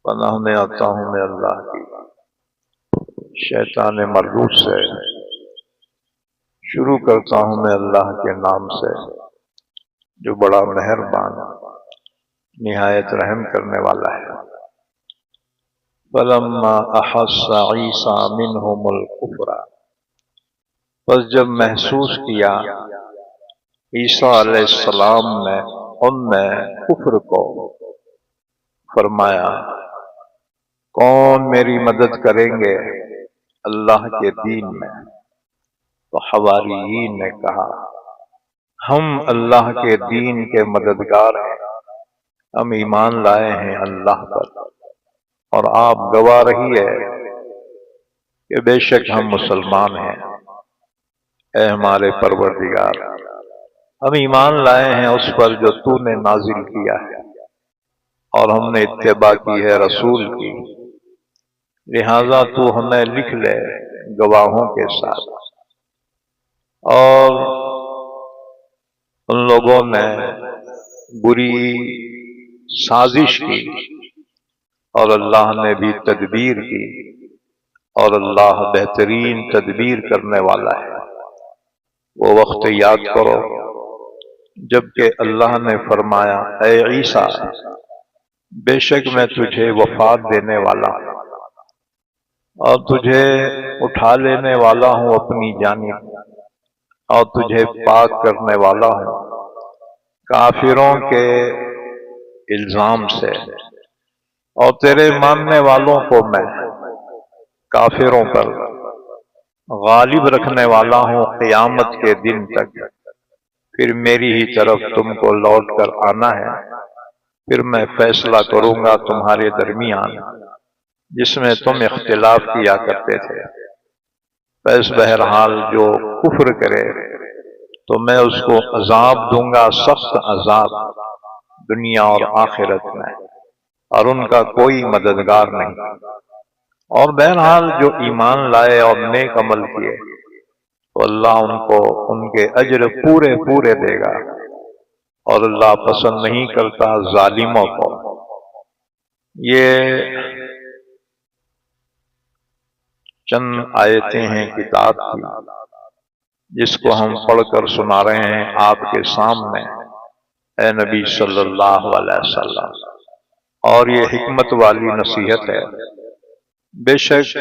پناہ میں آتا ہوں میں اللہ کی شیطان مردود سے۔ شروع کرتا ہوں میں اللہ کے نام سے جو بڑا مہربان نہایت رحم کرنے والا ہے۔ فلما احس عیسیٰ منہم الکفر، پس جب محسوس کیا عیسیٰ علیہ السلام نے ان میں کفر کو، فرمایا کون میری مدد کریں گے اللہ کے دین میں؟ تو حواریین نے کہا ہم اللہ کے دین کے مددگار ہیں، ہم ایمان لائے ہیں اللہ پر، اور آپ گواہ رہی ہے کہ بے شک ہم مسلمان ہیں۔ اے ہمارے پروردگار، ہم ایمان لائے ہیں اس پر جو تو نے نازل کیا ہے، اور ہم نے اتباع کی ہے رسول کی، لہذا تو ہمیں لکھ لے گواہوں کے ساتھ۔ اور ان لوگوں نے بری سازش کی اور اللہ نے بھی تدبیر کی، اور اللہ بہترین تدبیر کرنے والا ہے۔ وہ وقت یاد کرو جبکہ اللہ نے فرمایا اے عیسیٰ، بے شک میں تجھے وفات دینے والا ہوں اور تجھے اٹھا لینے والا ہوں اپنی جانب، اور تجھے پاک کرنے والا ہوں کافروں کے الزام سے، اور تیرے ماننے والوں کو میں کافروں پر غالب رکھنے والا ہوں قیامت کے دن تک۔ پھر میری ہی طرف تم کو لوٹ کر آنا ہے، پھر میں فیصلہ کروں گا تمہارے درمیان جس میں تم اختلاف کیا کرتے تھے۔ بس بہرحال جو کفر کرے تو میں اس کو عذاب دوں گا، سخت عذاب، دنیا اور آخرت میں، اور ان کا کوئی مددگار نہیں۔ اور بہرحال جو ایمان لائے اور نیک عمل کیے تو اللہ ان کو ان کے اجر پورے پورے دے گا، اور اللہ پسند نہیں کرتا ظالموں کو۔ یہ چند آیتیں ہیں کتاب کی جس کو ہم پڑھ کر سنا رہے ہیں آپ کے سامنے اے نبی صلی اللہ علیہ وسلم، اور یہ حکمت والی نصیحت ہے۔ بے شک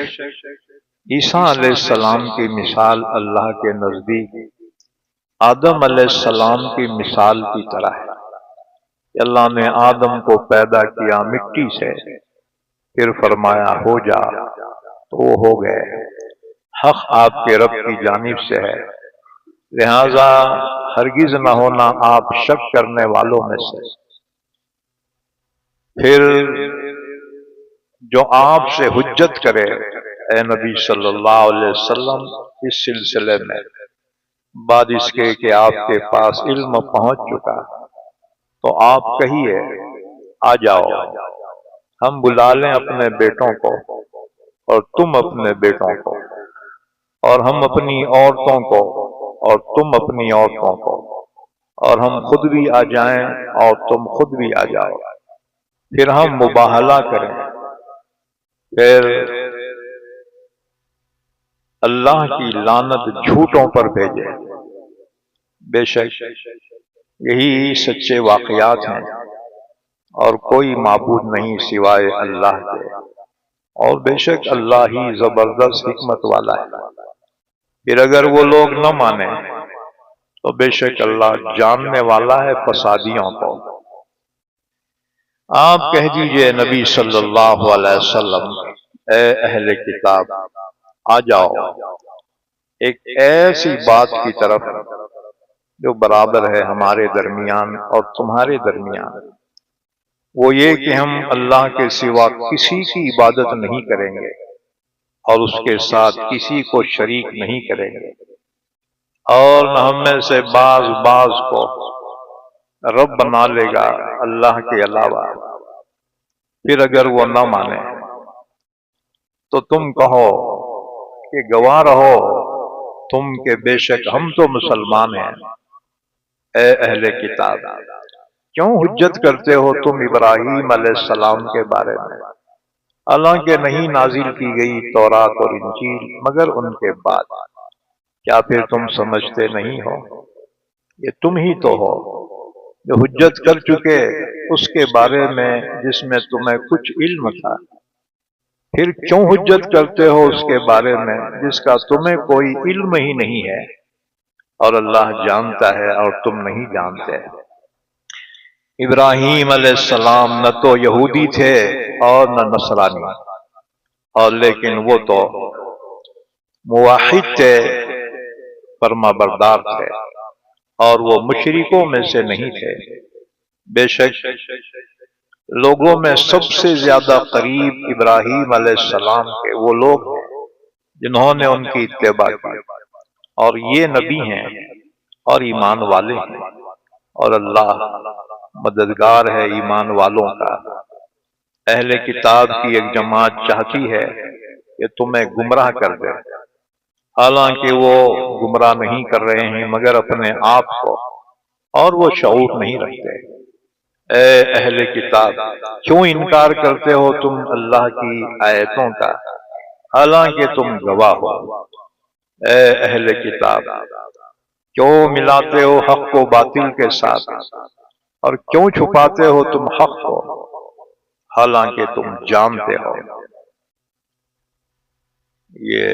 عیسیٰ علیہ السلام کی مثال اللہ کے نزدیک آدم علیہ السلام کی مثال کی طرح ہے کہ اللہ نے آدم کو پیدا کیا مٹی سے، پھر فرمایا ہو جا تو وہ ہو گئے۔ حق آپ کے رب کی جانب سے ہے، لہذا ہرگز نہ ہونا آپ شک کرنے والوں میں سے۔ پھر جو آپ سے حجت کرے اے نبی صلی اللہ علیہ وسلم اس سلسلے میں، بعد اس کے کہ آپ کے پاس علم پہنچ چکا، تو آپ کہیے آ جاؤ، ہم بلا لیں اپنے بیٹوں کو اور تم اپنے بیٹوں کو، اور ہم اپنی عورتوں کو اور تم اپنی عورتوں کو، اور ہم خود بھی آ جائیں اور تم خود بھی آ جاؤ، پھر ہم مباہلہ کریں، پھر اللہ کی لعنت جھوٹوں پر بھیجے۔ بے شک یہی سچے واقعات ہیں، اور کوئی معبود نہیں سوائے اللہ کے، اور بے شک اللہ ہی زبردست حکمت والا ہے۔ پھر اگر وہ لوگ نہ مانیں تو بے شک اللہ جاننے والا ہے فسادیوں کو۔ آپ کہہ دیجئے نبی صلی اللہ علیہ وسلم اے اہل کتاب آ جاؤ ایک ایسی بات کی طرف جو برابر ہے ہمارے درمیان اور تمہارے درمیان، وہ یہ کہ ہم اللہ کے سوا کسی کی عبادت نہیں کریں گے اور اس کے ساتھ کسی کو شریک نہیں کریں گے، اور نہ ہم میں سے بعض کو رب بنا لے گا اللہ کے علاوہ۔ پھر اگر وہ نہ مانے تو تم کہو کہ گواہ رہو تم کہ بے شک ہم تو مسلمان ہیں۔ اے اہل کتاب، کیوں حجت کرتے ہو تم ابراہیم علیہ السلام کے بارے میں؟ حالانکہ نہیں نازل کی گئی تورات اور انجیل مگر ان کے بعد۔ کیا پھر تم سمجھتے نہیں ہو؟ یہ تم ہی تو ہو جو حجت کر چکے اس کے بارے میں جس میں تمہیں کچھ علم تھا، پھر کیوں حجت کرتے ہو اس کے بارے میں جس کا تمہیں کوئی علم ہی نہیں ہے، اور اللہ جانتا ہے اور تم نہیں جانتے۔ ابراہیم علیہ السلام نہ تو یہودی تھے اور نہ نصرانی، اور لیکن وہ تو موحد تھے، فرما بردار تھے، اور وہ مشرکوں میں سے نہیں تھے۔ بے شک لوگوں میں سب سے زیادہ قریب ابراہیم علیہ السلام کے وہ لوگ ہیں جنہوں نے ان کی اتباع کی، اور یہ نبی ہیں اور ایمان والے ہیں، اور اللہ مددگار ہے ایمان والوں کا۔ اہل کتاب کی ایک جماعت چاہتی ہے کہ تمہیں گمراہ کر دے، حالانکہ وہ گمراہ نہیں کر رہے ہیں مگر اپنے آپ کو، اور وہ شعور نہیں رکھتے۔ اے اہل کتاب، کیوں انکار کرتے ہو تم اللہ کی آیتوں کا حالانکہ تم گواہ ہو؟ اے اہل کتاب، کیوں ملاتے ہو حق کو باطل کے ساتھ، اور کیوں چھپاتے ہو تم حق کو حالانکہ تم جانتے ہو؟ یہ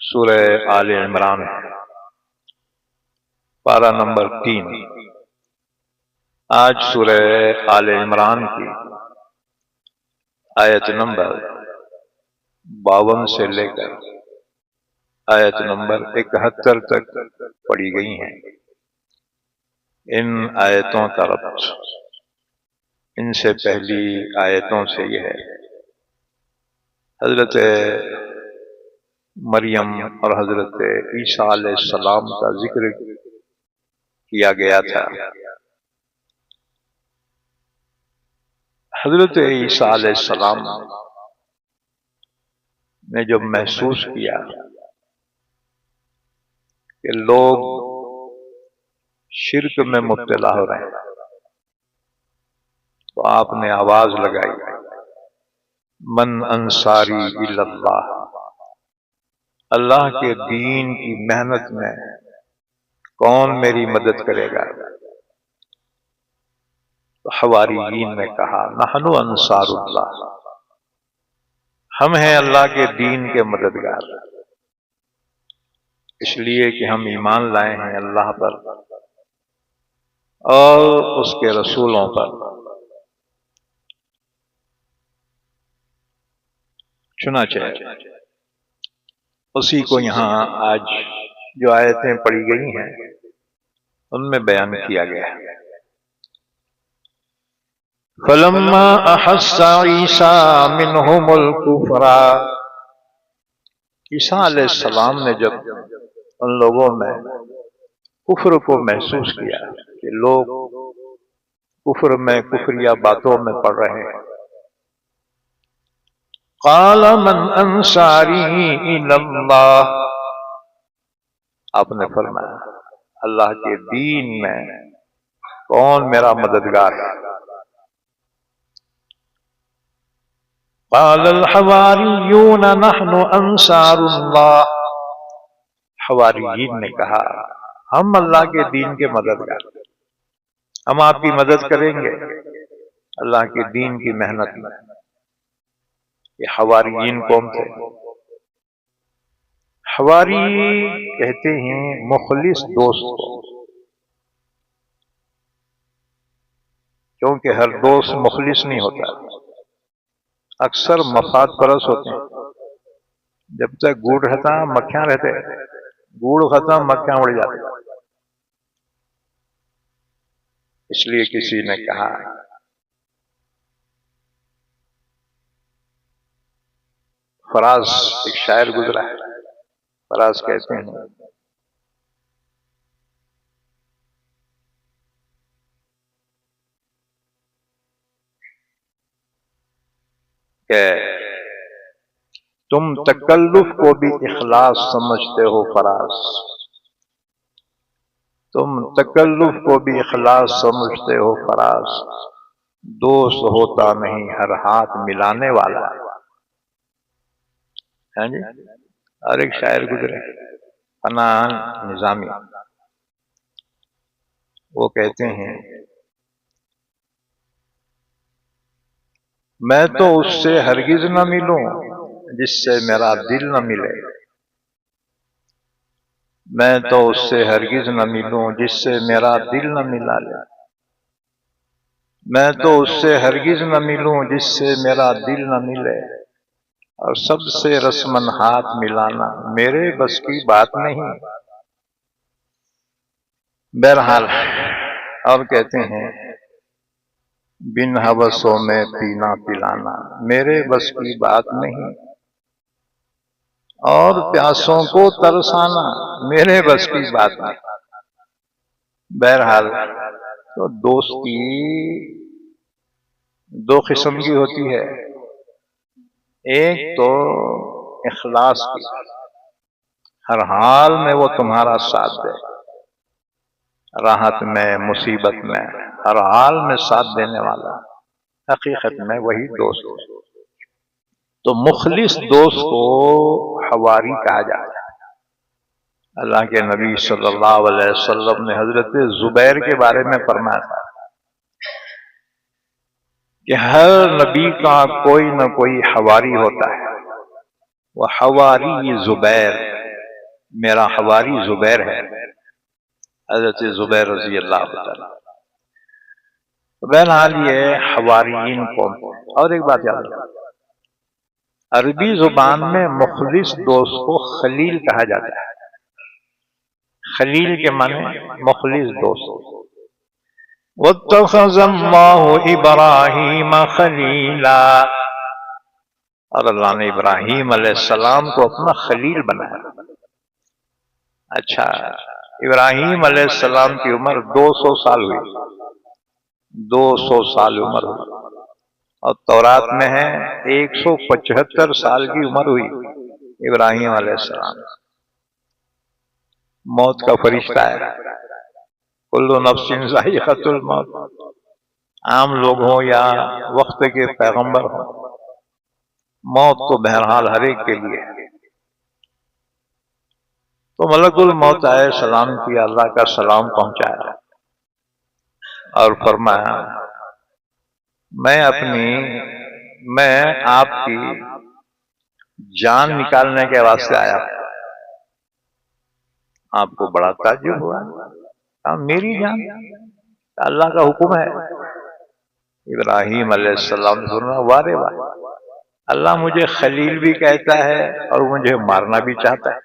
سورہ آل عمران ہے، پارہ نمبر 3۔ آج سورہ آل عمران کی آیت نمبر 52 سے لے کر آیت نمبر 71 تک پڑھی گئی ہیں۔ ان آیتوں کا ربط ان سے پہلی آیتوں سے یہ ہے، حضرت مریم اور حضرت عیسیٰ علیہ السلام کا ذکر کیا گیا تھا۔ حضرت عیسیٰ علیہ السلام نے جب محسوس کیا کہ لوگ شرک میں مبتلا ہو رہے ہیں تو آپ نے آواز لگائی، من انصاری الی اللہ، اللہ کے دین کی محنت میں کون میری مدد کرے گا؟ تو حواریین نے کہا نحن انصار اللہ، ہم ہیں اللہ کے دین کے مددگار، اس لیے کہ ہم ایمان لائے ہیں اللہ پر اور اس کے رسولوں پر۔ چنانچہ اسی کو یہاں آج جو آیتیں پڑھی گئی ہیں ان میں بیان کیا گیا ہے۔ فَلَمَّا أَحَسَّ عِيسَىٰ مِنْهُمُ الْكُفْرَ، عیسیٰ علیہ السلام نے جب ان لوگوں میں کفر کو محسوس کیا کہ لوگ کفر میں کفریہ باتوں میں پڑ رہے ہیں، قَالَ مَنْ أَنصَارِي إِلَى اللَّهِ، آپ نے فرمایا اللہ کے دین میں کون میرا مددگار ہے؟ قال الحواریون نحن انصار اللہ، حواریین نے کہا ہم اللہ کے دین کے مددگار، ہم آپ کی مدد کریں گے اللہ کے دین کی محنت میں۔ یہ حواریین کون تھے؟ حواری کہتے ہیں مخلص دوست کو، کیونکہ ہر دوست مخلص نہیں ہوتا، اکثر مفاد پرست ہوتے ہیں۔ جب تک گڑ رہتا مکھیاں رہتے، گڑ ختم مکھیاں اڑ جاتی۔ اس لیے کسی نے کہا فراز، ایک شاعر گزرا ہے، فراز کہتے ہیں کہ تم تکلف کو بھی اخلاص سمجھتے ہو فراز، تم تکلف کو بھی اخلاص سمجھتے ہو فراز، دوست ہوتا نہیں ہر ہاتھ ملانے والا. ہاں جی. اور ایک شاعر گزرے پناہ نظامی، وہ کہتے ہیں میں تو اس سے ہرگز نہ ملوں جس سے میرا دل نہ ملے. میں تو اس سے ہرگز نہ ملوں جس سے میرا دل نہ ملا لے. میں تو اس سے ہرگز نہ ملوں جس سے میرا دل نہ ملے. اور سب سے رسمن ہاتھ ملانا میرے بس کی بات نہیں. بہرحال اور کہتے ہیں بن ہوسوں میں پینا پلانا میرے بس کی بات نہیں. اور پیاسوں کو ترسانا میرے بس کی بات نہیں. بہرحال تو دوستی دو قسم کی ہوتی ہے. ایک تو اخلاص کی، ہر حال میں وہ تمہارا ساتھ دے، راحت میں مصیبت میں ہر حال میں ساتھ دینے والا، حقیقت میں وہی دوست ہے. تو مخلص دوست کو حواری کہا جاتا ہے. اللہ کے نبی صلی اللہ علیہ وسلم نے حضرت زبیر کے بارے میں فرمایا تھا کہ ہر نبی کا کوئی نہ کوئی حواری ہوتا ہے. وہ حواری زبیر، میرا حواری زبیر ہے، حضرت زبیر رضی اللہ تعالی. بہرحال یہ حواریین کون؟ اور ایک بات یاد رکھو، عربی زبان میں مخلص دوست کو خلیل کہا جاتا ہے. خلیل کے معنی مخلص دوست. وَاتَّخَذَ اللَّهُ إِبْرَاهِيمَ خَلِيلًا، اور اللہ نے ابراہیم علیہ السلام کو اپنا خلیل بنایا. اچھا، ابراہیم علیہ السلام کی عمر 200 سال ہوئی، 200 سال عمر ہوئی. اور تورات میں ہے 175 سال کی عمر ہوئی ابراہیم علیہ السلام. موت کا فرشتہ ہے، کل نفس ذائقۃ الموت. عام لوگ ہوں یا وقت کے پیغمبر ہوں، موت تو بہرحال ہر ایک کے لیے ہے. تو ملک الموت آئے، سلام کیا، اللہ کا سلام پہنچایا اور فرمایا میں آپ کی جان نکالنے کے واسطے آیا. آپ کو بڑا تعجب ہوا، میری جان؟ اللہ کا حکم ہے. ابراہیم علیہ السلام نے فرمایا واہ رے واہ، اللہ مجھے خلیل بھی کہتا ہے اور مجھے مارنا بھی چاہتا ہے.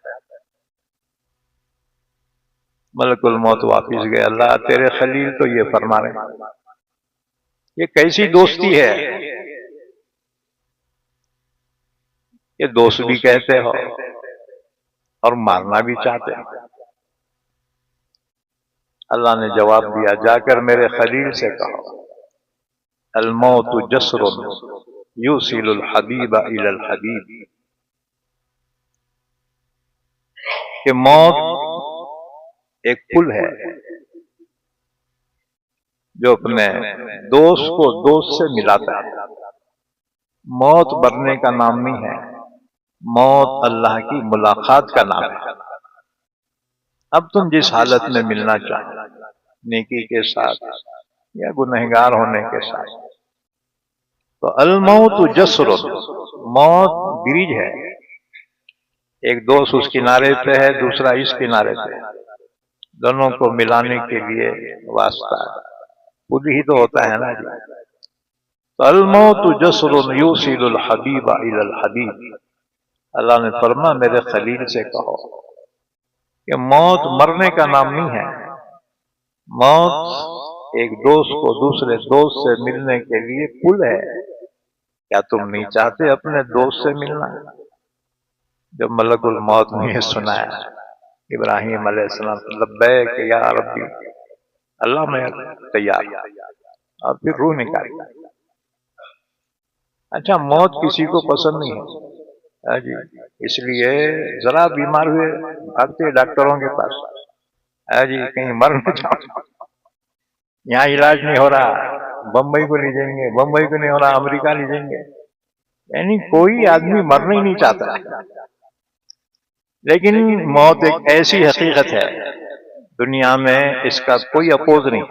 ملک الموت واپس گئے، اللہ تیرے خلیل تو یہ فرما رہے ہیں. یہ کیسی دوستی ہے کہ دوست بھی کہتے ہو اور مارنا بھی چاہتے ہو؟ اللہ نے جواب دیا جا کر میرے خلیل سے کہو الموت جسر یوصل الحبیب الی الحبیب، کہ موت ایک پل ہے جو اپنے دوست کو دوست سے ملاتا ہے. موت مرنے کا نام نہیں ہے، موت اللہ کی ملاقات کا نام ہے. اب تم جس حالت میں ملنا چاہو، نیکی کے ساتھ یا گنہگار ہونے کے ساتھ، تو الموت جسر، موت برج ہے. ایک دوست اس کنارے پہ ہے، دوسرا اس کنارے پہ ہے، دونوں کو ملانے کے لیے واسطہ خود ہی تو ہوتا ہے نا جی. تو الموت جسر یوصل الحبیب الی الحبیب. اللہ نے فرمایا میرے خلیل سے کہو کہ موت مرنے کا نام نہیں ہے، موت ایک دوست کو دوسرے دوست سے ملنے کے لیے پل ہے. کیا تم نہیں چاہتے اپنے دوست سے ملنا؟ جب ملک الموت نے یہ سنایا، ابراہیم علیہ السلام لبیک یا ربی، اللہ میں تیار، اور پھر روح نکالی. اچھا، موت کسی کو پسند نہیں ہے جی، اس لیے ذرا بیمار ہوئے بھاگتے ڈاکٹروں کے پاس جی، کہیں مر نہ جاؤ، یہاں علاج نہیں ہو رہا، بمبئی کو لے جائیں گے، بمبئی کو نہیں ہو رہا امریکہ لے جائیں گے، یعنی کوئی آدمی مرنا ہی نہیں چاہتا. لیکن موت ایک ایسی حقیقت ہے دنیا میں اس کا کوئی اپوز نہیں.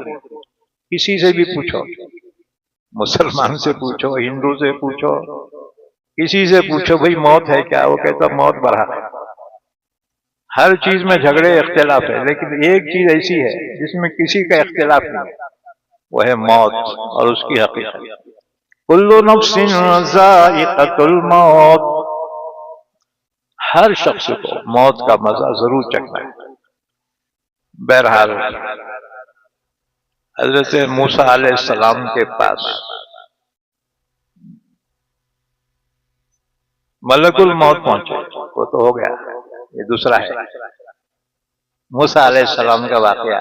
کسی سے بھی پوچھو، مسلمان سے پوچھو، ہندو سے پوچھو، کسی سے پوچھو بھئی موت ہے کیا، وہ کہتا موت برحق ہے. ہر چیز میں جھگڑے اختلاف ہے، لیکن ایک چیز ایسی ہے جس میں کسی کا اختلاف نہیں ہے، وہ ہے موت اور اس کی حقیقت. کل نفس ذائقۃ الموت، ہر شخص کو موت کا مزہ ضرور چکھنا ہے. بہرحال حضرت موسیٰ علیہ السلام کے پاس ملک الموت پہنچے، وہ تو ہو گیا، یہ دوسرا ہے موسیٰ علیہ السلام کا واقعہ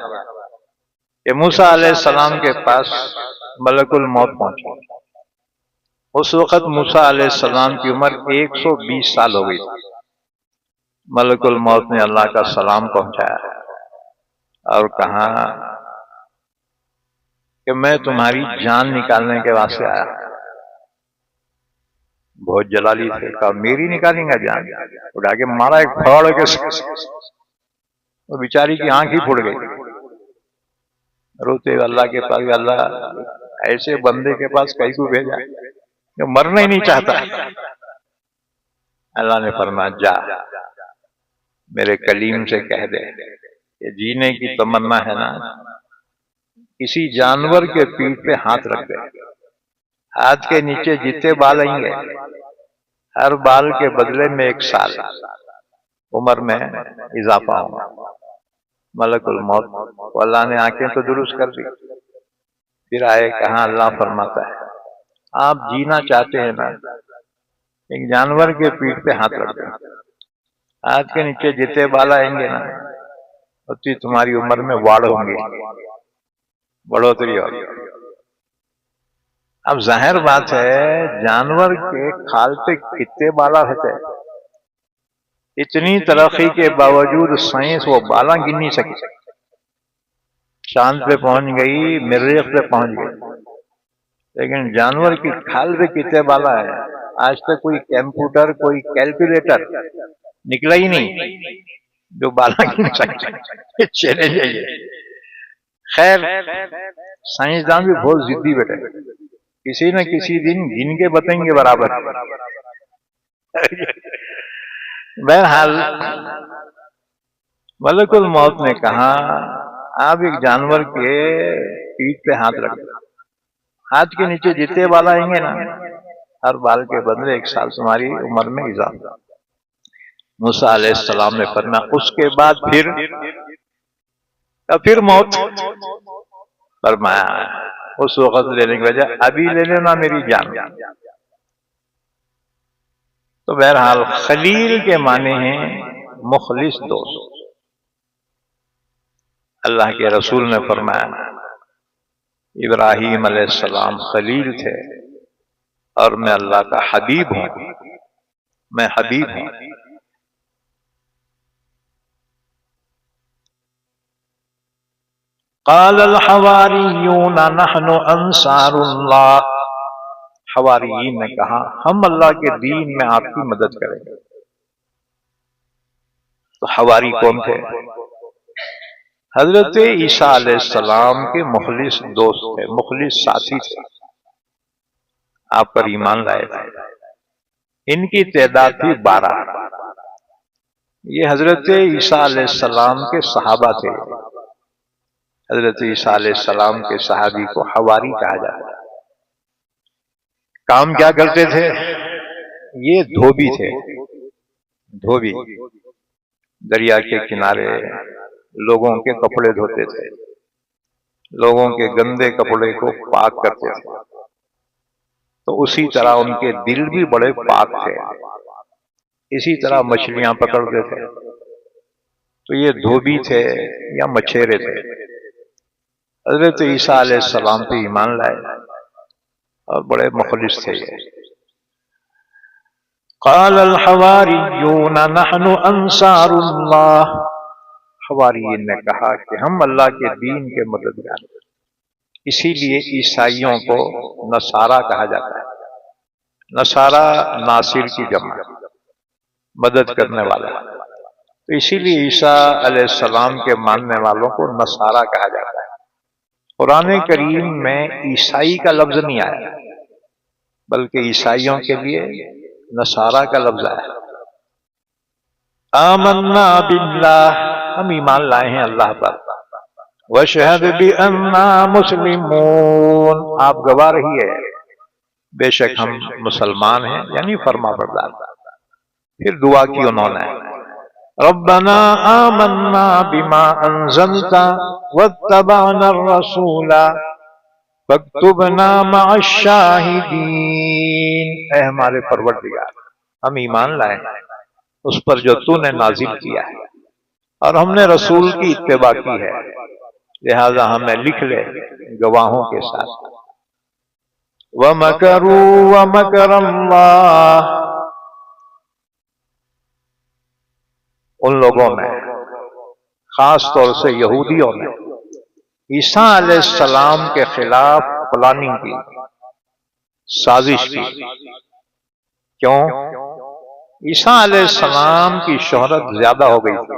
کہ موسیٰ علیہ السلام کے پاس ملک الموت پہنچے. اس وقت موسیٰ علیہ السلام کی عمر 120 سال ہو گئی. ملک الموت نے اللہ کا سلام پہنچایا اور کہا کہ میں تمہاری جان نکالنے کے واسطے آیا. بہت جلالی تھے، کہا میری نکالیں گا جان؟ اٹھا کے مارا ایک پھاڑ کے، وہ بیچاری کی آنکھ ہی پھوڑ گئی. روتے اللہ کے پاس، اللہ ایسے بندے کے پاس کہیں کو بھیجا جو مرنا ہی نہیں چاہتا. اللہ نے فرمایا جا میرے کلیم سے کہہ دے کہ جینے کی تمنا ہے نا، کسی جانور کے پیٹھ پہ ہاتھ رکھ دے، ہاتھ کے نیچے جتنے بال آئیں گے ہر بال کے بدلے میں 1 سال عمر میں اضافہ ہوگا. ملک الموت کو اللہ نے آنکھیں تو درست کر دی. پھر آئے کہاں، اللہ فرماتا ہے آپ جینا چاہتے ہیں نا، ایک جانور کے پیٹھ پہ ہاتھ رکھ دیں، ہاتھ کے نیچے جتنے بال آئیں گے نا اتنی تمہاری عمر میں واڑ ہوں گی، بڑھوتری ہوگی. اب ظاہر بات ہے جانور کے کھال پہ کتنے بالا رہتے ہیں، اتنی ترقی کے باوجود سائنس وہ بالا گن نہیں سکی. چاند پہ پہنچ گئی، مریخ پہ پہنچ گئی، لیکن جانور کی کھال پہ کتنے بالا ہے آج تک کوئی کمپیوٹر، کوئی کیلکولیٹر نکلا ہی نہیں جو بالا گن سکے. چیلنج ہے یہ. خیر سائنسدان بھی بہت ضدی بیٹھے، کسی نہ کسی دن گن کے بتائیں گے برابر. بہرحال ملک الموت نے کہا آپ ایک جانور کے پیٹھ پہ ہاتھ رکھ دیں، ہاتھ کے نیچے جتنے بال آئیں گے نا ہر بال کے بدلے 1 سال تمہاری عمر میں اضافہ. موسیٰ علیہ السلام نے فرمایا اس کے بعد پھر موت؟ فرمایا اس وقت لینے کی وجہ ابھی لے لینا میری جان. تو بہرحال خلیل کے معنی ہیں مخلص دوست. اللہ کے رسول نے فرمایا ابراہیم علیہ السلام خلیل تھے اور میں اللہ کا حبیب ہوں، میں حبیب ہوں. قال الحواریون نحن انصار اللہ، حواریین نے کہا ہم اللہ کے دین میں آپ کی مدد کریں گے. تو حواری کون تھے؟ حضرت عیسیٰ علیہ السلام کے مخلص دوست تھے، مخلص ساتھی تھے، آپ پر ایمان لائے تھے. ان کی تعداد تھی 12. یہ حضرت عیسیٰ علیہ السلام کے صحابہ تھے. حضرت عیسیٰ علیہ السلام کے صحابی کو حواری کہا جاتا ہے. کام کیا کرتے تھے؟ یہ دھوبی تھے. دھوبی دریا کے کنارے لوگوں کے کپڑے دھوتے تھے، لوگوں کے گندے کپڑے کو پاک کرتے تھے. تو اسی طرح ان کے دل بھی بڑے پاک تھے، اسی طرح مچھلیاں پکڑتے تھے. تو یہ دھوبی تھے یا مچھیرے تھے. حضرت عیسیٰ علیہ السلام پہ ایمان لائے اور بڑے مخلص تھے. قال الحواریون نحن انصار اللہ، حواریین نے کہا کہ ہم اللہ کے دین کے مددگار ہیں. اسی لیے عیسائیوں کو نصارہ کہا جاتا ہے۔ نصارہ ناصر کی جمع، مدد کرنے والا، تو اسی لیے عیسیٰ علیہ السلام کے ماننے والوں کو نصارہ کہا جاتا ہے۔ قرآن کریم میں عیسائی کا لفظ نہیں آیا، بلکہ عیسائیوں کے لیے نصارہ کا لفظ آیا۔ آمنا باللہ، ہم ایمان لائے ہیں اللہ پر، واشہد بأننا مسلمون، آپ گواہ رہیے بے شک ہم مسلمان ہیں، یعنی فرما بردار۔ پھر دعا کی انہوں نے، ربنا آمنا بما انزلت واتبعنا الرسول فاکتبنا مع الشاہدین، اے ہمارے پروردگار، ہم ایمان لائے ہیں اس پر جو تو نے نازل کیا ہے، اور ہم نے رسول کی اتباع کی ہے، لہذا ہمیں لکھ لے گواہوں کے ساتھ۔ وَمَكَرُوا وَمَكَرَ اللَّهُ، ان لوگوں نے، خاص طور سے یہودیوں نے، عیسیٰ علیہ السلام کے خلاف پلاننگ کی، سازش کی۔ کیوں؟ عیسیٰ علیہ السلام کی شہرت زیادہ ہو گئی تھی،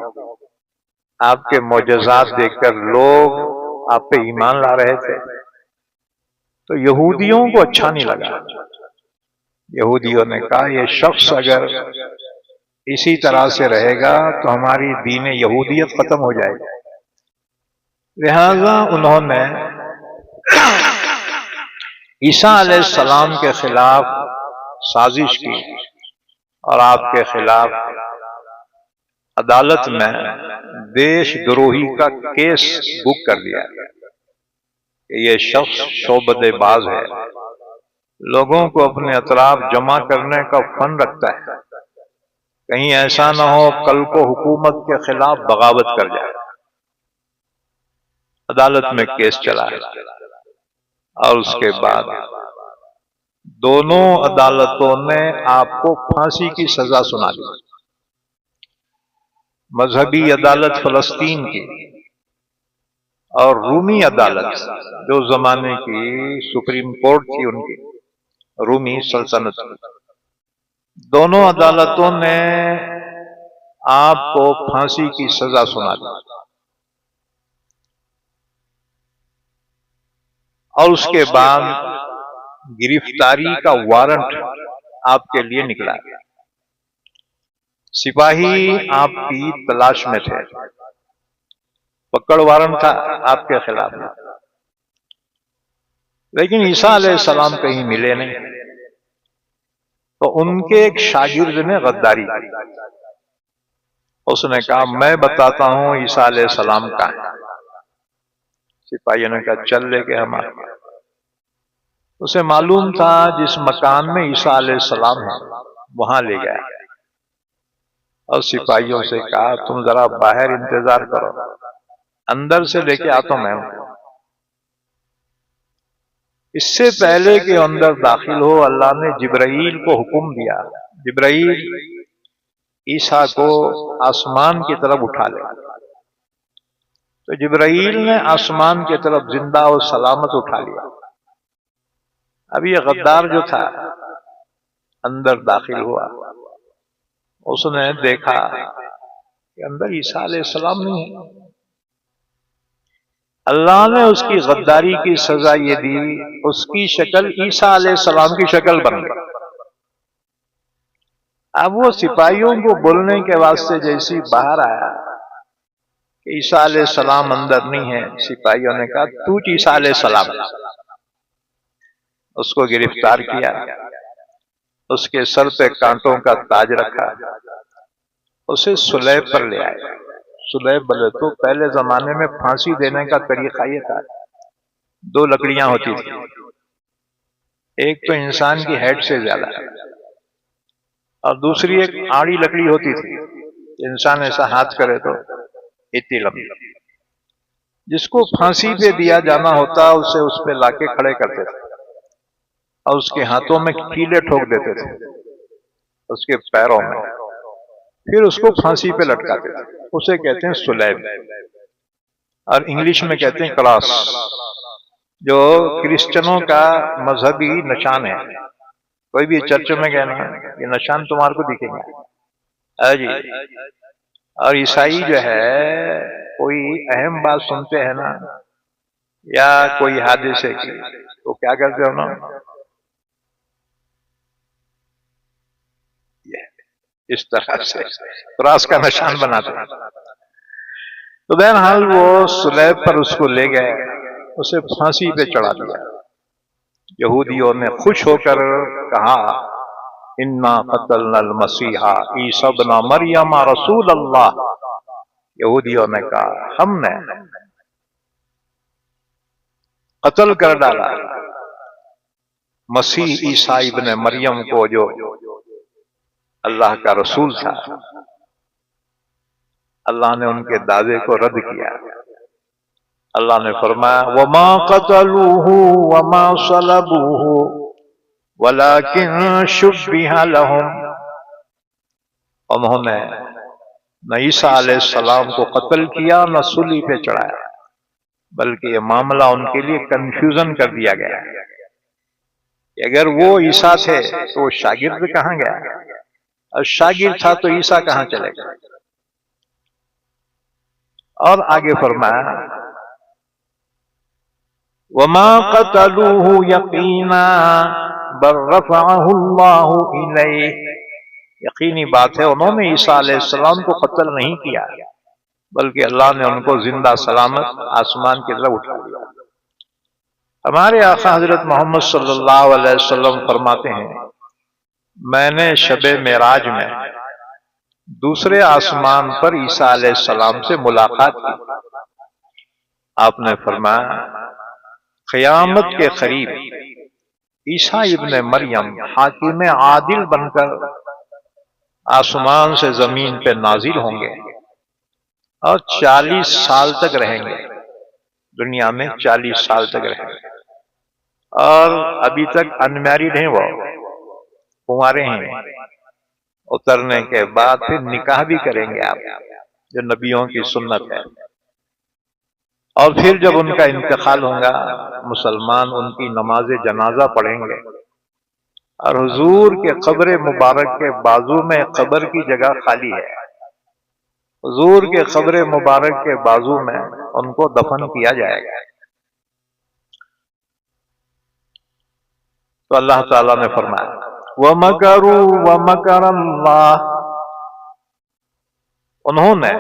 آپ کے معجزات دیکھ کر لوگ آپ پہ ایمان لا رہے تھے، تو یہودیوں کو اچھا نہیں لگا۔ یہودیوں نے کہا یہ شخص اگر اسی طرح سے رہے گا تو ہماری دین یہودیت ختم ہو جائے گی، لہذا انہوں نے عیسیٰ علیہ السلام کے خلاف سازش کی اور آپ کے خلاف عدالت میں دیش دروہی کا کیس بک کر دیا کہ یہ شخص شعبدے باز ہے، لوگوں کو اپنے اطراف جمع کرنے کا فن رکھتا ہے، کہیں ایسا نہ ہو کل کو حکومت کے خلاف بغاوت کر جائے۔ عدالت میں کیس چلا ہے، اور اس کے بعد دونوں عدالتوں نے آپ کو پھانسی کی سزا سنا دی۔ مذہبی عدالت فلسطین کی اور رومی عدالت جو زمانے کی سپریم کورٹ تھی ان کی، رومی سلطنت کی، دونوں عدالتوں نے آپ کو پھانسی کی سزا سنا دی، اور اس کے بعد گرفتاری کا وارنٹ آپ کے لیے نکلا۔ سپاہی آپ کی تلاش میں تھے، پکڑ وارنٹ تھا آپ کے خلاف، لیکن عیسیٰ علیہ السلام کہیں ملے نہیں، تو ان کے ایک شاگرد نے غداری کی۔ اس نے کہا میں بتاتا ہوں عیسیٰ علیہ السلام کہاں ہے۔ سپاہیوں نے کہا چل لے کے ہمارے، اسے معلوم تھا جس مکان میں عیسیٰ علیہ السلام ہے وہاں لے گیا، اور سپاہیوں سے کہا تم ذرا باہر انتظار کرو، اندر سے لے کے آتا ہوں میں۔ اس سے پہلے کہ اندر داخل ہو اللہ نے جبرائیل کو حکم دیا، جبرائیل عیسیٰ کو آسمان کی طرف اٹھا لے۔ تو جبرائیل نے آسمان کی طرف زندہ اور سلامت اٹھا لیا۔ اب یہ غدار جو تھا اندر داخل ہوا، اس نے دیکھا کہ اندر عیسیٰ علیہ السلام نہیں ہے۔ اللہ نے اس کی غداری کی سزا یہ دی، اس کی شکل عیسیٰ علیہ السلام کی شکل بن گئی۔ اب وہ سپاہیوں کو بولنے کے واسطے جیسی باہر آیا کہ عیسیٰ علیہ السلام اندر نہیں ہے، سپاہیوں نے کہا تو عیسیٰ علیہ السلام، اس کو گرفتار کیا، اس کے سر پہ کانٹوں کا تاج رکھا، اسے صلیب پر لے آئے۔ صلیب بولے تو پہلے زمانے میں پھانسی دینے کا طریقہ یہ تھا، دو لکڑیاں ہوتی تھی، ایک تو انسان کی ہیڈ سے زیادہ اور دوسری ایک آڑی لکڑی ہوتی تھی، انسان ایسا ہاتھ کرے تو اتنی لمبی، جس کو پھانسی پہ دیا جانا ہوتا اسے اس پہ لا کے کھڑے کرتے تھے، اور اس کے ہاتھوں میں کیلے ٹھوک دیتے تھے، اس کے پیروں میں، پھر اس کو پھانسی پہ لٹکاتے تھے، اسے کہتے ہیں صلیب، اور انگلش میں کہتے ہیں کراس۔ جو کرسچنوں کا مذہبی نشان ہے. کوئی بھی چرچ میں گئے نا یہ نشان تمہارے کو دکھیں گے جی. اور عیسائی جو ہے کوئی اہم بات سنتے ہیں نا یا کوئی حادثے کی تو کیا کرتے ہو نا اس طرح سے کراس کا نشان بناتے ہیں. تو بہرحال وہ صلیب پر اس کو لے گئے, اسے پھانسی پہ چڑھا دیا. یہودیوں نے خوش ہو کر کہا انا قتلنا المسیح عیسی ابن مریم رسول اللہ. یہودیوں نے کہا ہم نے قتل کر ڈالا مسیح عیسی ابن مریم کو جو اللہ کا رسول تھا. اللہ نے ان کے دعوے کو رد کیا. اللہ نے فرمایا وما قتلوه وما صلبوه ولكن شبه لهم. انہوں نے نہ عیسیٰ علیہ السلام کو قتل کیا نہ صلیب پہ چڑھایا, بلکہ یہ معاملہ ان کے لیے کنفیوژن کر دیا گیا کہ اگر وہ عیسیٰ تھے تو وہ شاگرد کہاں گیا, اور شاگرد تھا تو عیسیٰ کہاں چلے گا. اور آگے فرمایا وما قتلوه یقینا بل رفعه اللہ الیہ. یقینی بات ہے انہوں نے عیسیٰ علیہ السلام کو قتل نہیں کیا بلکہ اللہ نے ان کو زندہ سلامت آسمان کی طرف اٹھا لیا. ہمارے آقا حضرت محمد صلی اللہ علیہ وسلم فرماتے ہیں میں نے شب معراج میں دوسرے آسمان پر عیسیٰ علیہ السلام سے ملاقات کی. آپ نے فرمایا قیامت کے قریب عیسیٰ ابن مریم حاکم عادل بن کر آسمان سے زمین پہ نازل ہوں گے اور 40 سال تک رہیں گے. دنیا میں 40 سال تک رہیں گے اور ابھی تک انمیرڈ ہیں, وہ کنوارے ہیں. اترنے کے بعد پھر نکاح بھی کریں گے آپ, جو نبیوں کی سنت ہے. اور پھر جب ان کا انتقال ہوگا مسلمان ان کی نماز جنازہ پڑھیں گے اور حضور کے قبر مبارک کے بازو میں قبر کی جگہ خالی ہے. حضور کے قبر مبارک کے بازو میں ان کو دفن کیا جائے گا. تو اللہ تعالیٰ نے فرمایا وَمَكَرُوا وَمَكَرَ اللَّهُ. انہوں نے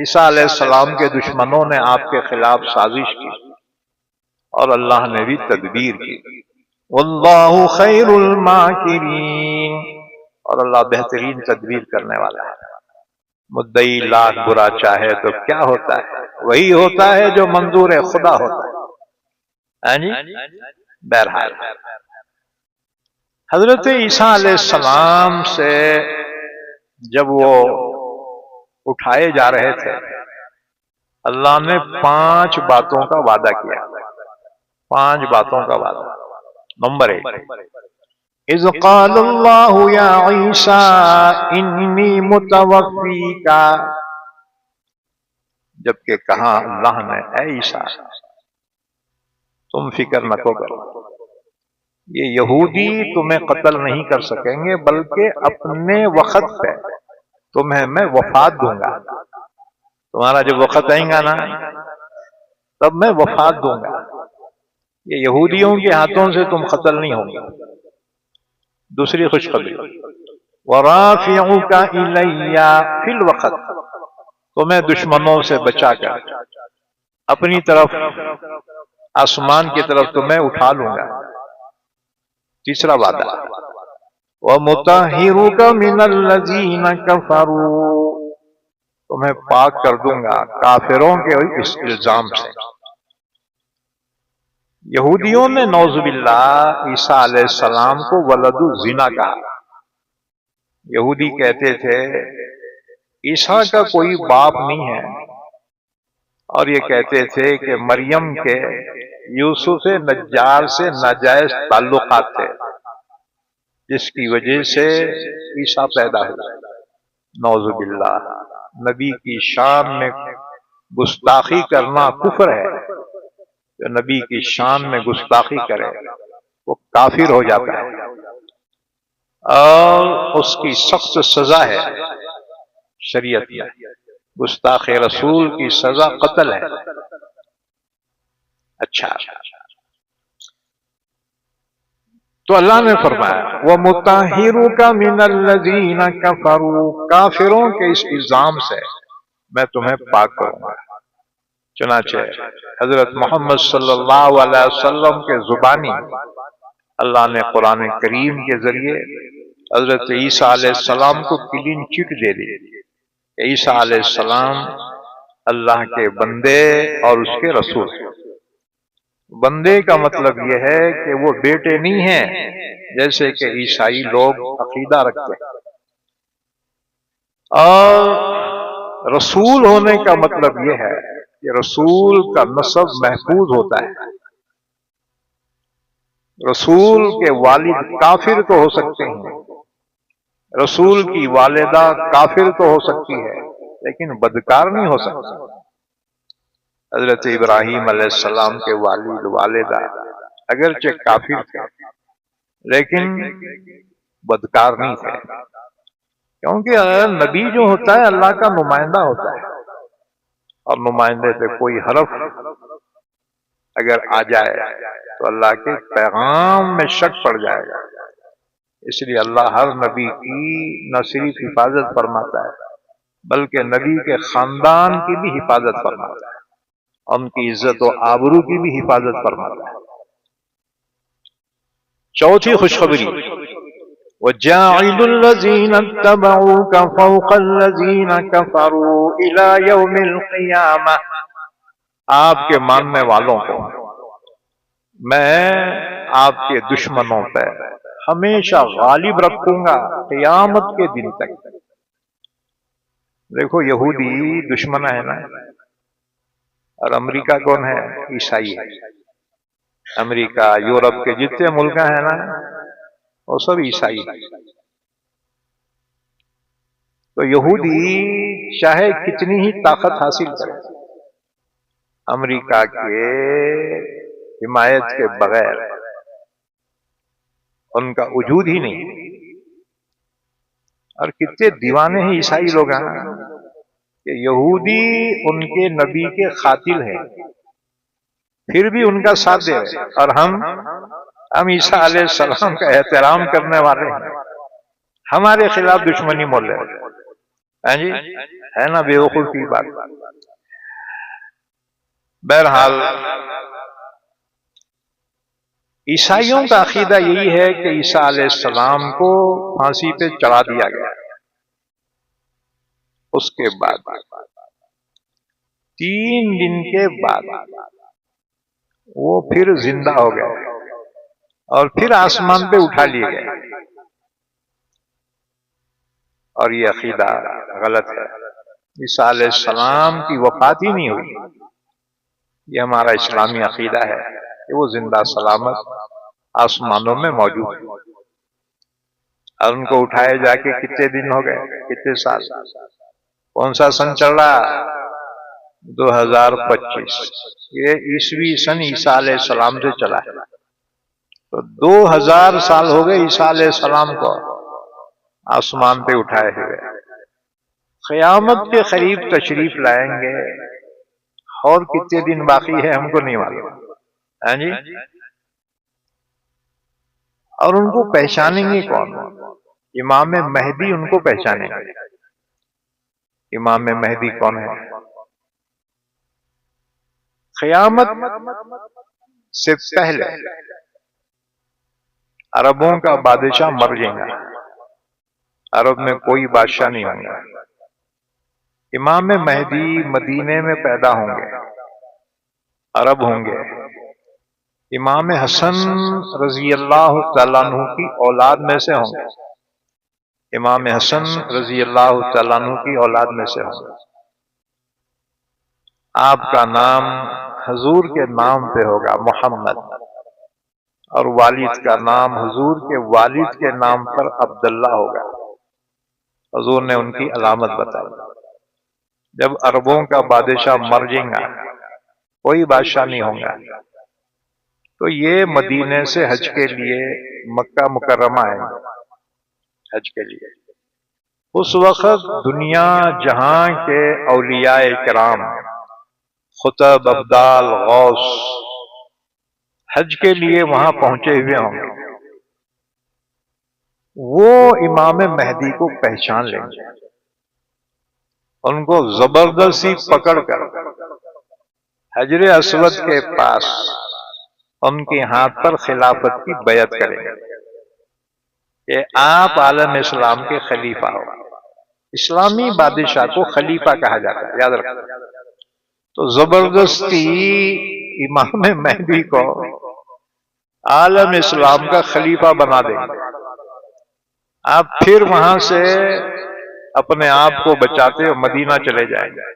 عیسیٰ علیہ السلام کے دشمنوں نے آپ کے خلاف سازش کی اور اللہ نے بھی تدبیر کی. واللہ خیر الماکرین. اور اللہ بہترین تدبیر کرنے والا ہے. مدعی لاکھ برا چاہے تو کیا ہوتا ہے, وہی ہوتا ہے جو منظور خدا ہوتا ہے. بہرحال حضرت عیسیٰ علیہ السلام سے جب وہ اٹھائے جا رہے تھے اللہ نے 5 باتوں کا وعدہ کیا. 5 باتوں کا وعدہ. نمبر 1 اذ قال اللہ یا عیسیٰ انی متوفیک. جبکہ کہا اللہ نے اے عیسیٰ تم فکر نہ کرو, یہ یہودی تمہیں قتل نہیں کر سکیں گے بلکہ اپنے وقت پہ تمہیں میں وفات دوں گا. تمہارا جب وقت آئے گا نا تب میں وفات دوں گا. یہ یہودیوں کے ہاتھوں سے تم قتل نہیں ہوں گے. دوسری خوشخبری وَرَافِعُكَ إِلَيَّ فِي الْوَقْتِ. تمہیں دشمنوں سے بچا کر اپنی طرف آسمان کی طرف تمہیں اٹھا لوں گا. تیسرا وعدہ وَمُطَهِّرُكَ مِنَ الَّذِينَ كَفَرُوا. تمہیں پاک کر دوں گا کافروں کے اس الزام سے. یہودیوں نے نعوذ باللہ عیسیٰ علیہ السلام کو ولد الزنا کہا. یہودی کہتے تھے عیسیٰ کا کوئی باپ نہیں ہے, اور یہ کہتے تھے کہ مریم کے یوسف نجار سے ناجائز تعلقات تھے جس کی وجہ سے عیسیٰ پیدا ہوا. نعوذ باللہ. نبی کی شان میں گستاخی کرنا کفر ہے. جو نبی کی شان میں گستاخی کرے وہ کافر ہو جاتا ہے، اور اس کی سخت سزا ہے شریعت میں۔ گستاخ رسول کی سزا قتل ہے۔ اچھا، تو اللہ نے فرمایا وَمُطَهِّرُكَ مِنَ الَّذِينَ كَفَرُوا، کافروں کے اس الزام سے میں تمہیں پاک کروں گا۔ چنانچہ حضرت محمد صلی اللہ علیہ وسلم کے زبانی اللہ نے قرآن کریم کے ذریعے حضرت عیسیٰ علیہ السلام کو کلین چٹ دے دی کہ عیسیٰ علیہ السلام اللہ کے بندے اور اس کے رسول ہیں۔ بندے کا مطلب یہ ہے کہ وہ بیٹے نہیں ہیں جیسے کہ عیسائی لوگ عقیدہ رکھتے ہیں، اور رسول ہونے کا مطلب یہ ہے کہ رسول کا نسب محفوظ ہوتا ہے۔ رسول کے والد کافر تو ہو سکتے ہیں، رسول کی والدہ کافر تو ہو سکتی ہے لیکن بدکار نہیں ہو سکتی۔ حضرت ابراہیم علیہ السلام کے والد والدہ اگرچہ کافر تھے لیکن بدکار نہیں تھے، کیونکہ نبی جو ہوتا ہے اللہ کا نمائندہ ہوتا ہے، اور نمائندے سے کوئی حرف اگر آ جائے تو اللہ کے پیغام میں شک پڑ جائے گا۔ اس لیے اللہ ہر نبی کی نہ صرف حفاظت فرماتا ہے بلکہ نبی کے خاندان کی بھی حفاظت فرماتا ہے، ان کی عزت و آبرو کی بھی حفاظت فرماتا ہے۔ چوتھی خوشخبری وَجَاعِلُ الَّذِينَ اتَّبَعُوكَ فَوْقَ الَّذِينَ كَفَرُوا إِلَى يَوْمِ الْقِيَامَةِ، آپ کے ماننے والوں کو میں آپ کے دشمنوں پہ ہمیشہ غالب رکھوں گا قیامت کے دن تک۔ دیکھو یہودی دشمن ہے نا، اور امریکہ کون ہے؟ عیسائی ہے۔ امریکہ، یورپ کے جتنے ملک ہیں نا وہ سب عیسائی ہیں۔ تو یہودی چاہے کتنی ہی طاقت حاصل کرے، امریکہ کے حمایت کے بغیر ان کا وجود ہی نہیں۔ اور کتنے دیوانے ہیں عیسائی لوگ ہیں کہ یہودی ان کے نبی کے قاتل ہیں پھر بھی ان کا ساتھ دے رہے، اور ہم عیسیٰ علیہ السلام کا احترام کرنے والے ہیں، ہمارے خلاف دشمنی مول رہے ہیں جی، ہے نا بیوقوف کی بات۔ بہرحال عیسائیوں کا عقیدہ یہی ہے کہ عیسیٰ علیہ السلام کو پھانسی پہ چڑھا دیا گیا، اس کے بعد 3 دن کے بعد وہ پھر زندہ ہو گئے اور پھر آسمان پہ اٹھا لیے گئے، اور یہ عقیدہ غلط ہے۔ عیسیٰ علیہ السلام کی وفات ہی نہیں ہوئی، یہ ہمارا اسلامی عقیدہ ہے کہ وہ زندہ سلامت آسمانوں میں موجود ہے، اور ان کو اٹھائے جا کے کتنے دن ہو گئے، کتنے سال؟ کون سا سن چل رہا؟ 2025۔ یہ عیسوی سن عیسیٰ علیہ السلام سے چلا ہے، تو 2000 سال ہو گئے عیسیٰ علیہ السلام کو آسمان پہ اٹھائے ہوئے۔ قیامت کے قریب تشریف لائیں گے، اور کتنے دن باقی ہے ہم کو نہیں معلوم، ہاں جی۔ اور ان کو پہچانیں گے کون؟ امام مہدی ان کو پہچانیں گے۔ امام مہدی کون ہے؟ قیامت سے پہلے عربوں کا بادشاہ مر جائے گا، عرب میں کوئی بادشاہ نہیں ہوں گا۔ امام مہدی مدینے میں پیدا ہوں گے، عرب ہوں گے۔ امام حسن رضی اللہ تعالیٰ عنہ کی اولاد میں سے ہوں گے، امام حسن رضی اللہ تعالیٰ عنہ کی اولاد میں سے ہوں گے۔ آپ کا نام حضور کے نام پہ ہوگا محمد، اور والد کا نام حضور کے والد کے نام پر عبداللہ ہوگا۔ حضور نے ان کی علامت بتائی، جب عربوں کا بادشاہ مر جائے گا کوئی بادشاہ نہیں ہوگا، تو یہ مدینے سے حج کے لیے مکہ مکرمہ ہے، حج کے لیے۔ اس وقت دنیا جہاں کے اولیاء کرام، خطب، ابدال، غوث حج کے لیے وہاں پہنچے ہوئے ہوں گے، وہ امام مہدی کو پہچان لیں گے، ان کو زبردستی پکڑ کر حجر اسود کے پاس ان کے ہاتھ پر خلافت کی بیعت کریں گے کہ آپ عالم اسلام کے خلیفہ ہو۔ اسلامی بادشاہ کو خلیفہ کہا جاتا ہے، یاد رکھیں۔ تو زبردستی امام مہدی کو عالم اسلام کا خلیفہ بنا دیں گے، آپ پھر وہاں سے اپنے آپ کو بچاتے ہوئے مدینہ چلے جائیں گے،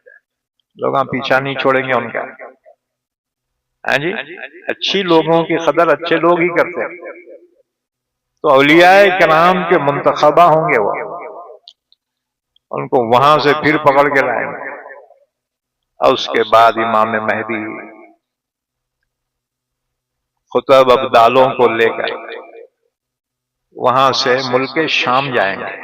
لوگ پیچھا نہیں چھوڑیں گے ان کا۔ ہاں جی، اچھی لوگوں کی قدر اچھے لوگ ہی کرتے ہیں، تو اولیاء کرام کے منتخبہ ہوں گے، وہ ان کو وہاں سے پھر پکڑ کے لائیں گے، اور اس کے بعد امام مہدی خطب ابدالوں کو لے کر وہاں سے ملک شام جائیں گے۔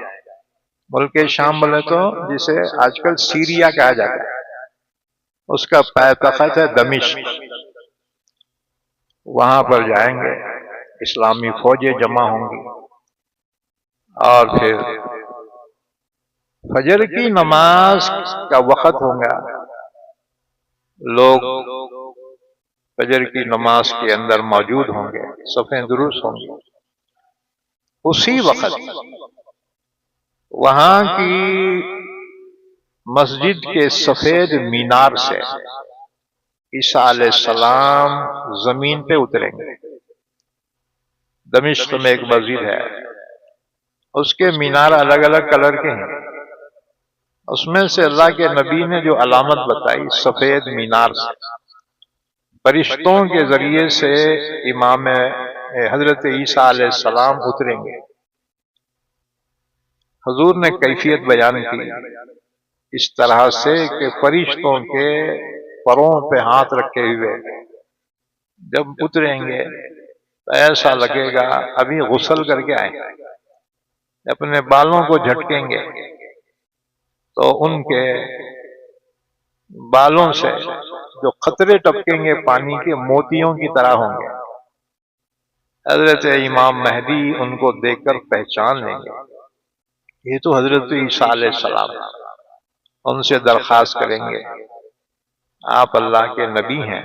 ملک شام بولے تو جسے آج کل سیریا کہا جاتا ہے، اس کا پائتخت ہے دمشق، وہاں پر جائیں گے، اسلامی فوجیں جمع ہوں گی، اور پھر فجر کی نماز کا وقت ہوگا، لوگ فجر کی نماز کے اندر موجود ہوں گے، صفیں درست ہوں گی۔ اسی وقت وہاں کی مسجد کے سفید مینار سے عیسیٰ علیہ السلام زمین پہ اتریں گے۔ دمشق میں ایک مسجد ہے، اس کے مینار الگ الگ کلر کے ہیں، اس میں سے اللہ کے نبی نے جو علامت بتائی سفید مینار سے، فرشتوں کے ذریعے سے امام حضرت عیسیٰ علیہ السلام اتریں گے۔ حضور نے کیفیت بیان کی اس طرح سے کہ فرشتوں کے پروں پہ ہاتھ رکھے ہوئے جب اتریں گے تو ایسا لگے گا ابھی غسل کر کے آئے، اپنے بالوں کو جھٹکیں گے تو ان کے بالوں سے جو قطرے ٹپکیں گے پانی کے موتیوں کی طرح ہوں گے۔ حضرت امام مہدی ان کو دیکھ کر پہچان لیں گے، یہ تو حضرت عیسیٰ علیہ السلام، ان سے درخواست کریں گے آپ اللہ کے نبی ہیں،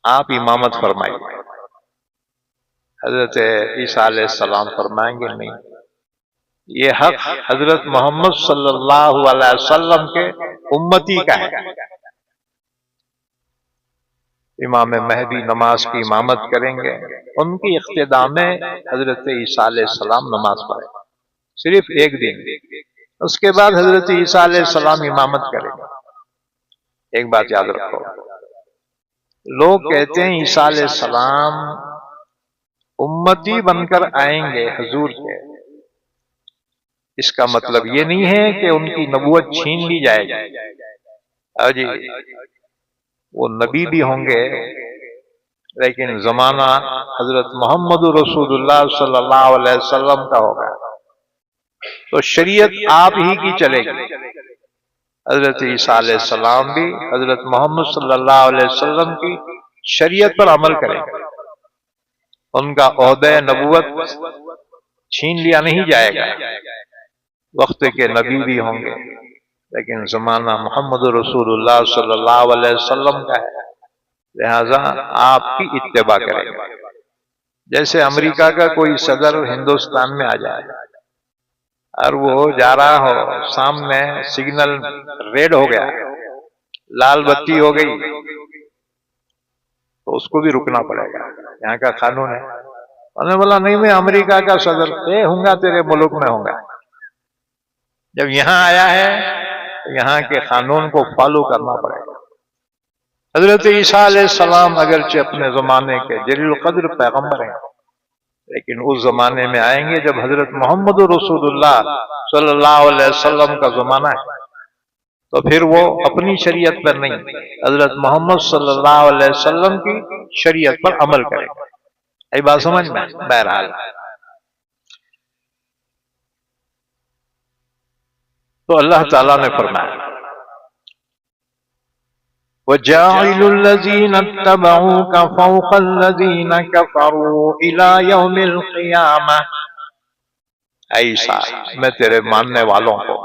آپ امامت فرمائیے۔ حضرت عیسیٰ علیہ السلام فرمائیں گے نہیں، یہ حق حضرت محمد صلی اللہ علیہ وسلم کے امتی کا ہے۔ امام مہدی نماز کی امامت کریں گے، ان کی اقتداء میں حضرت عیسیٰ علیہ السلام نماز پڑھیں گے، صرف ایک دن، اس کے بعد حضرت عیسیٰ علیہ السلام امامت کریں گے۔ ایک بات یاد رکھو، لوگ کہتے ہیں عیسیٰ علیہ السلام امتی بن کر آئیں گے حضور کے، اس کا مطلب یہ نہیں ہے کہ ان کی نبوت چھین لی جائے گی، جی وہ نبی بھی ہوں گے، لیکن زمانہ حضرت محمد رسول اللہ صلی اللہ علیہ وسلم کا ہوگا، تو شریعت آپ ہی کی چلے گی۔ حضرت عیسیٰ علیہ السلام بھی حضرت محمد صلی اللہ علیہ وسلم کی شریعت پر عمل کریں گے، ان کا عہدہ نبوت چھین لیا نہیں جائے گا، وقت کے نبی بھی ہوں گے، لیکن زمانہ محمد رسول اللہ صلی اللہ علیہ وسلم کا ہے، لہذا آپ کی اتباع کریں گے۔ جیسے امریکہ کا کوئی صدر ہندوستان میں آ جائے اور وہ جا رہا ہو، سامنے سگنل ریڈ ہو گیا، لال بتی ہو گئی، تو اس کو بھی رکنا پڑے گا، یہاں کا قانون ہے۔ انہوں نے بولا نہیں میں امریکہ کا صدر ہوں گا، تیرے ملک میں ہوں گا، جب یہاں آیا ہے تو یہاں کے قانون کو فالو کرنا پڑے گا۔ حضرت عیسیٰ علیہ السلام اگرچہ اپنے زمانے کے جلیل القدر پیغمبر ہیں، لیکن اس زمانے میں آئیں گے جب حضرت محمد رسول اللہ صلی اللہ علیہ وسلم کا زمانہ ہے، تو پھر وہ اپنی شریعت پر نہیں، حضرت محمد صلی اللہ علیہ وسلم کی شریعت پر عمل کرے. یہ بات سمجھ میں؟ بہرحال تو اللہ تعالیٰ نے فرمایا وَجَاعِلُ الَّذِينَ اتَّبَعُوكَ فَوْقَ الَّذِينَ كَفَرُوا إِلَى يَوْمِ الْقِيَامَةِ. ایسا میں تیرے ماننے والوں کو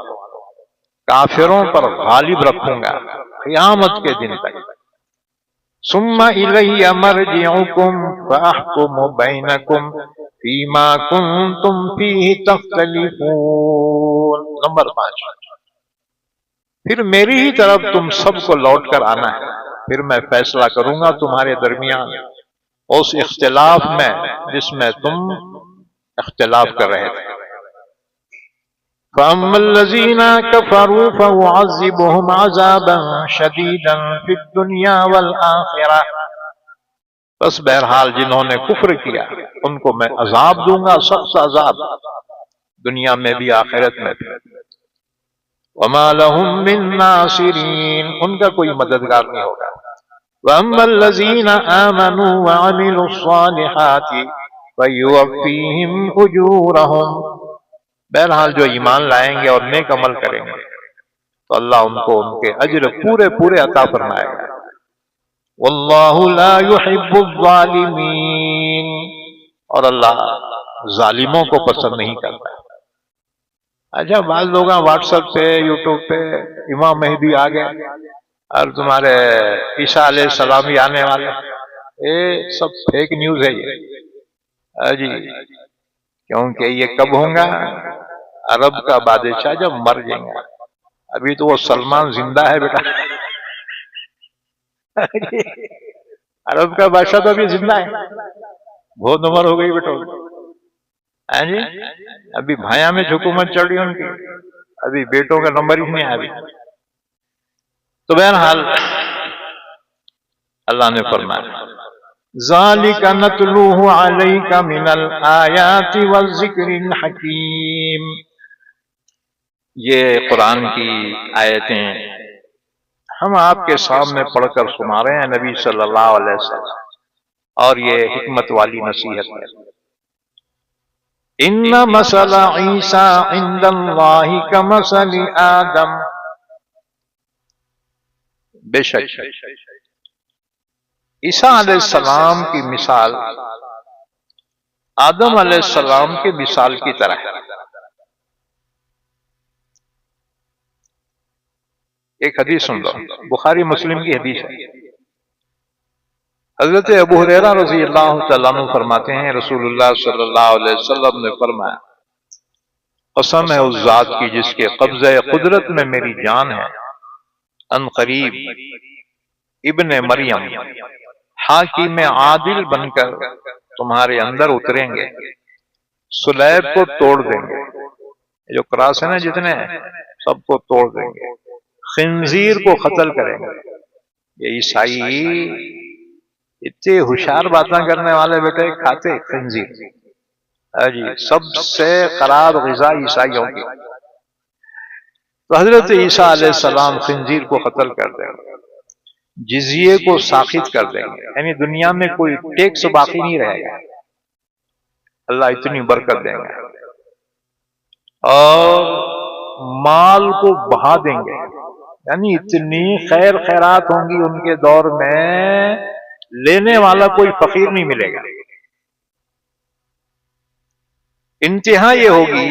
کافروں پر غالب رکھوں گا قیامت کے دن تک. ثُمَّ إِلَيَّ مَرْجِعُكُمْ فَأَحْكُمُ بَيْنَكُمْ فِيمَا كُنْتُمْ فِيهِ تَخْتَلِفُونَ. نمبر 5، پھر میری ہی طرف تم سب کو لوٹ کر آنا ہے، پھر میں فیصلہ کروں گا تمہارے درمیان اس اختلاف میں جس میں تم اختلاف کر رہے تھے. فَأَمَّا الَّذِينَ كَفَرُوا فَأُعَذِّبُهُمْ عَذَابًا شَدِيدًا فِي الدُّنْيَا وَالْآخِرَةِ. بس بہرحال جنہوں نے کفر کیا ان کو میں عذاب دوں گا، سخت عذاب، دنیا میں بھی آخرت میں بھی. وَمَا لَهُم مِّن نَّاصِرِينَ، ان کا کوئی مددگار نہیں ہوگا. وَأَمَّا الَّذِينَ آمَنُوا وَعَمِلُوا الصَّالِحَاتِ فَيُوَفِّيهِمْ أُجُورَهُمْ. بہرحال جو ایمان لائیں گے اور نیک عمل کریں گے تو اللہ ان کو ان کے اجر پورے پورے عطا فرمائے گا. وَاللَّهُ لَا يُحِبُّ الظَّالِمِينَ، اور اللہ ظالموں کو پسند نہیں کرتا. اچھا بعض لوگ واٹس ایپ پہ یوٹیوب پہ امام مہدی آ گئے اور تمہارے عیسیٰ علیہ السلام بھی آنے والے، یہ سب فیک نیوز ہے یہ جی. کیونکہ یہ کب ہوں گا؟ عرب کا بادشاہ جب مر جائیں گا. ابھی تو وہ سلمان زندہ ہے بیٹا. عرب کا بادشاہ تو ابھی زندہ ہے، بہت عمر ہو گئی بیٹا جی. ابھی بھایا میں حکومت چل رہی ہے ان کی، ابھی بیٹوں کا نمبر ہی نہیں ابھی. تو بہرحال اللہ نے فرمایا ذَلِكَ نَتْلُوهُ عَلَيْكَ مِنَ الْآيَاتِ وَالذِّكْرِ الْحَكِيمِ. یہ قرآن کی آیتیں ہم آپ کے سامنے پڑھ کر سنا رہے ہیں نبی صلی اللہ علیہ وسلم، اور یہ حکمت والی نصیحت ہے. ان مثل عیسیٰ عند اللہ کمثل آدم. بے شک عیسیٰ علیہ السلام کی مثال آدم علیہ السلام کی مثال کی طرح ہے. ایک حدیث سن لو، بخاری مسلم کی حدیث ہے. حضرت ابو ہریرہ رضی اللہ تعالیٰ عنہ فرماتے ہیں رسول اللہ صلی اللہ علیہ وسلم نے فرمایا قسم ہے اس ذات کی جس کے قبضہ قدرت میں میری جان ہے، ان قریب ابن مریم حاکم عادل بن کر تمہارے اندر اتریں گے، سلیب کو توڑ دیں گے، جو کراس ہے نا جتنے سب کو توڑ دیں گے، خنزیر کو قتل کریں گے. یہ عیسائی اتنے ہوشیار باتیں کرنے والے بیٹے کھاتے خنزیر جی، سب سے خراب غذا عیسائیوں کی. تو حضرت عیسیٰ علیہ السلام خنزیر کو قتل کر دیں گے، جزیے کو ساخت کر دیں گے، یعنی دنیا میں کوئی ٹیکس باقی نہیں رہے گا. اللہ اتنی برکت دیں گے اور مال کو بہا دیں گے، یعنی اتنی خیر خیرات ہوں گی ان کے دور میں لینے والا کوئی فقیر نہیں ملے گا. انتہا یہ ہوگی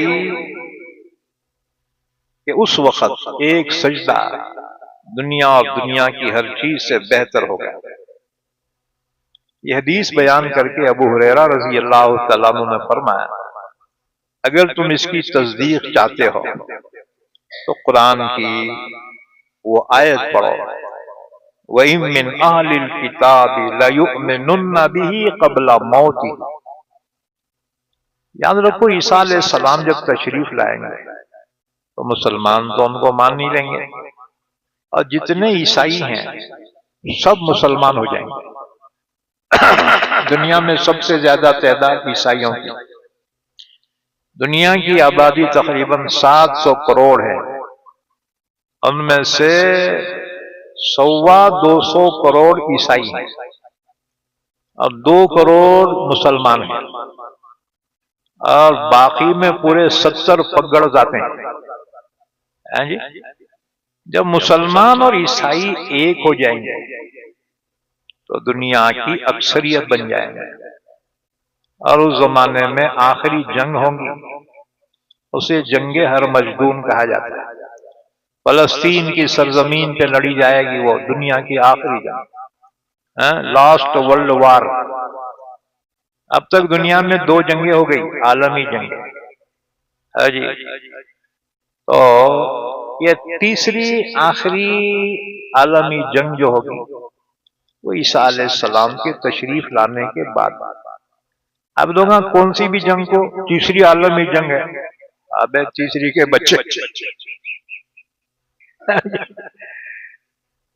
کہ اس وقت ایک سجدہ دنیا اور دنیا کی ہر چیز سے بہتر ہوگا. یہ حدیث بیان کر کے ابو ہریرہ رضی اللہ تعالیٰ عنہ نے فرمایا اگر تم اس کی تصدیق چاہتے ہو تو قرآن کی وہ آیت پڑھو وَإِن مِّنْ أَهْلِ الْكِتَابِ لَيُؤْمِنُنَّ بِهِ قَبْلَ مَوْتِهِ. یاد رکھو عیسیٰ علیہ السلام جب تشریف لائیں گے تو مسلمان تو ان کو مان نہیں لیں گے، اور جتنے عیسائی ہیں سب مسلمان ہو جائیں گے. دنیا میں سب سے زیادہ تعداد عیسائیوں کی، دنیا کی آبادی تقریباً 700 کروڑ ہے، ان میں سے 225 کروڑ عیسائی ہیں اور 2 کروڑ مسلمان ہیں، اور باقی میں پورے 70 پگڑ ذاتیں ہیں۔ ہاں جی، جب مسلمان اور عیسائی ایک ہو جائیں گے تو دنیا کی اکثریت بن جائیں گے، اور اس زمانے میں آخری جنگ ہوں گی، اسے جنگ ہر مجدون کہا جاتا ہے۔ فلسطین کی سرزمین پہ لڑی جائے گی وہ دنیا کی آخری جنگ، لاسٹ ورلڈ وار۔ اب تک دنیا میں 2 جنگیں ہو گئی، عالمی جنگیں۔ ہاں جی، تو یہ تیسری آخری عالمی جنگ جو ہوگی وہ عیسیٰ علیہ السلام کے تشریف لانے کے بعد۔ اب دوں گا کون سی بھی جنگ کو تیسری عالمی جنگ ہے؟ اب تیسری کے بچے،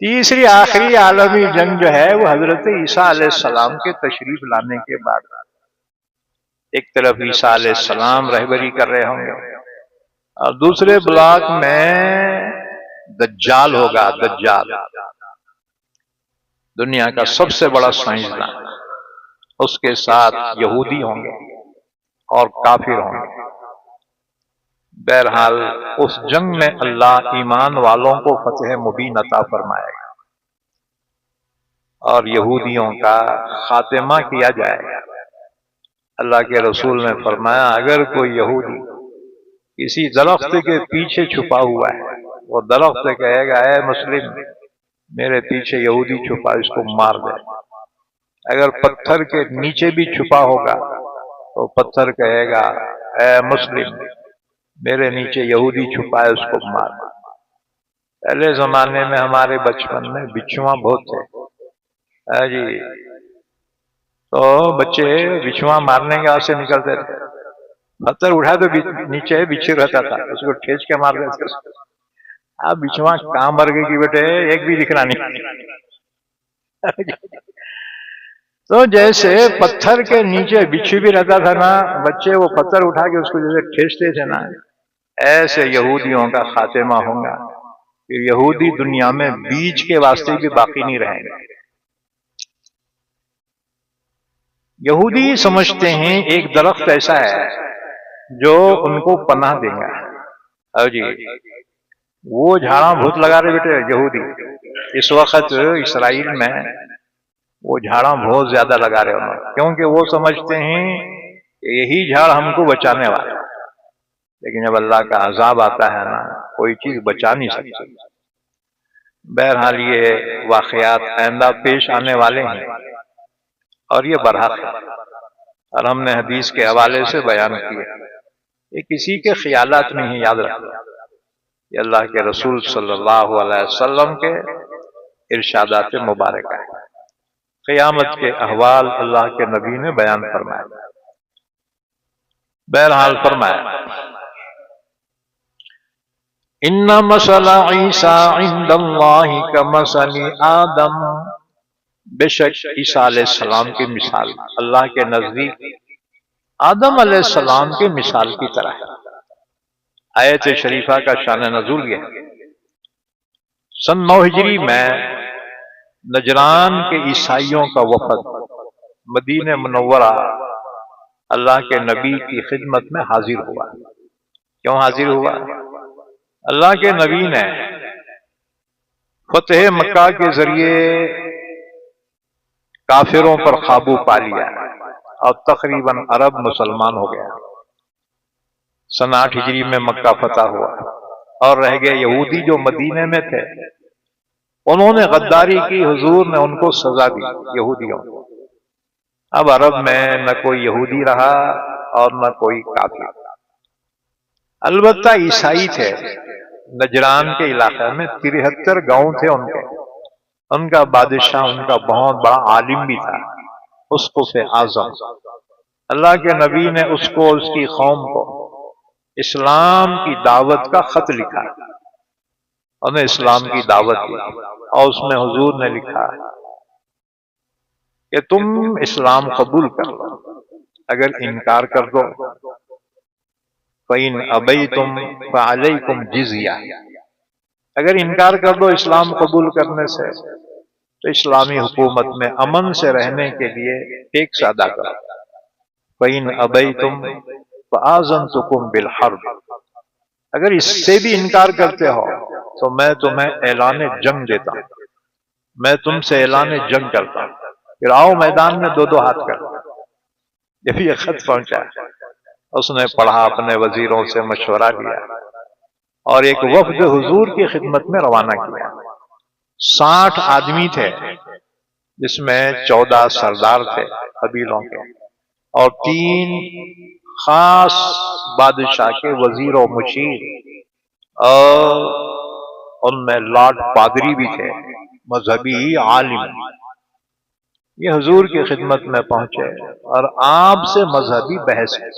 تیسری آخری عالمی جنگ جو ہے وہ حضرت عیسیٰ علیہ السلام کے تشریف لانے کے بعد۔ ایک طرف عیسیٰ علیہ السلام رہبری کر رہے ہوں گے اور دوسرے بلاک میں دجال ہوگا۔ دجال دنیا کا سب سے بڑا سائنسدان، اس کے ساتھ یہودی ہوں گے اور کافر ہوں گے۔ بہرحال اس جنگ میں اللہ ایمان والوں کو فتح مبین عطا فرمائے گا اور یہودیوں کا خاتمہ کیا جائے گا۔ اللہ کے رسول نے فرمایا اگر کوئی یہودی کسی درخت کے پیچھے چھپا ہوا ہے، وہ درخت کہے گا اے مسلم میرے پیچھے یہودی چھپا، اس کو مار دے۔ اگر پتھر کے نیچے بھی چھپا ہوگا تو پتھر کہے گا اے مسلم میرے نیچے یہودی چھپا ہے، اس کو مار دے۔ پہلے زمانے میں ہمارے بچپن میں بچھواں بہت تھے جی، تو بچے بچھواں مارنے کے واسطے نکلتے تھے، پتھر اٹھا تو نیچے بچھو رہتا تھا، اس کو کھینچ کے مار دیتے تھے۔ اب بچھواں کہاں مر گئی کہ بیٹے ایک بھی دکھنا نہیں۔ تو جیسے پتھر کے نیچے بچھو بھی رہتا تھا نا، بچے وہ پتھر اٹھا کے اس کو جیسے کھینچتے تھے نا، ایسے یہودیوں کا خاتمہ ہوگا۔ پھر یہودی دنیا میں بیج کے واسطے بھی باقی نہیں رہیں گے۔ یہودی سمجھتے ہیں ایک درخت ایسا ہے جو ان کو پناہ دے گا۔ اور جی وہ جھاڑا بھوت لگا رہے بیٹے یہودی، اس وقت اسرائیل میں وہ جھاڑا بہت زیادہ لگا رہے ہیں، کیونکہ وہ سمجھتے ہیں کہ یہی جھاڑ ہم کو بچانے والا ہے۔ لیکن جب اللہ کا عذاب آتا ہے نا، کوئی چیز بچا نہیں سکتی۔ بہرحال یہ واقعات آئندہ پیش آنے والے ہیں اور یہ برحق ہے، اور ہم نے حدیث کے حوالے سے بیان کیا۔ یہ کسی کے خیالات نہیں ہیں، یاد رکھیں، یہ اللہ کے رسول صلی اللہ علیہ وسلم کے ارشادات مبارکہ ہے۔ قیامت کے احوال اللہ کے نبی نے بیان فرمایا۔ بہرحال فرمایا ان مثل عیسیٰ عند اللہ کمثل آدم، بے شک عیسیٰ علیہ السلام کی مثال اللہ کے نزدیک آدم علیہ السلام کی مثال کی طرح ہے۔ آیت شریفہ کا شان نزول یہ ہے، سن 9 ہجری میں نجران کے عیسائیوں کا وفد مدینہ منورہ اللہ کے نبی کی خدمت میں حاضر ہوا۔ کیوں حاضر ہوا؟ اللہ کے نبی نے فتح مکہ کے ذریعے کافروں پر قابو پا لیا اور تقریباً عرب مسلمان ہو گیا۔ سن 8 ہجری میں مکہ فتح ہوا اور رہ گئے یہودی جو مدینے میں تھے، انہوں نے غداری کی، حضور نے ان کو سزا دی یہودیوں کو۔ اب عرب میں نہ کوئی یہودی رہا اور نہ کوئی کافر، البتہ عیسائی تھے۔ نجران کے علاقے میں 73 گاؤں تھے ان کے، ان کا بادشاہ ان کا بہت بڑا عالم بھی تھا، اسقف اعظم۔ اللہ کے نبی نے اس کو، اس کی قوم کو اسلام کی دعوت کا خط لکھا، انہیں اسلام کی دعوت دی، اور اس میں حضور نے لکھا کہ تم اسلام قبول کر لو، اگر انکار کر دو فَإِنْ أَبَيْتُمْ فَعَلَيْكُمْ جِزْيَةٌ، اگر انکار کر دو اسلام قبول کرنے سے تو اسلامی حکومت میں امن سے رہنے کے لیے ٹیکس ادا کرو. فَإِنْ أَبَيْتُمْ فَآذَنْتُكُمْ بِالْحَرْبِ، اگر اس سے بھی انکار کرتے ہو تو میں تمہیں اعلان جنگ دیتا ہوں، میں تم سے اعلان جنگ کرتا ہوں. پھر آؤ میدان میں دو دو ہاتھ کر. جب یہ خط پہنچا اس نے پڑھا، اپنے وزیروں سے مشورہ لیا اور ایک وفد حضور کی خدمت میں روانہ کیا. 60 آدمی تھے جس میں 14 سردار تھے قبیلوں کے اور 3 خاص بادشاہ کے وزیر و مشیر، اور ان میں لارڈ پادری بھی تھے، مذہبی عالم. یہ حضور کی خدمت میں پہنچے اور آپ سے مذہبی بحث کی.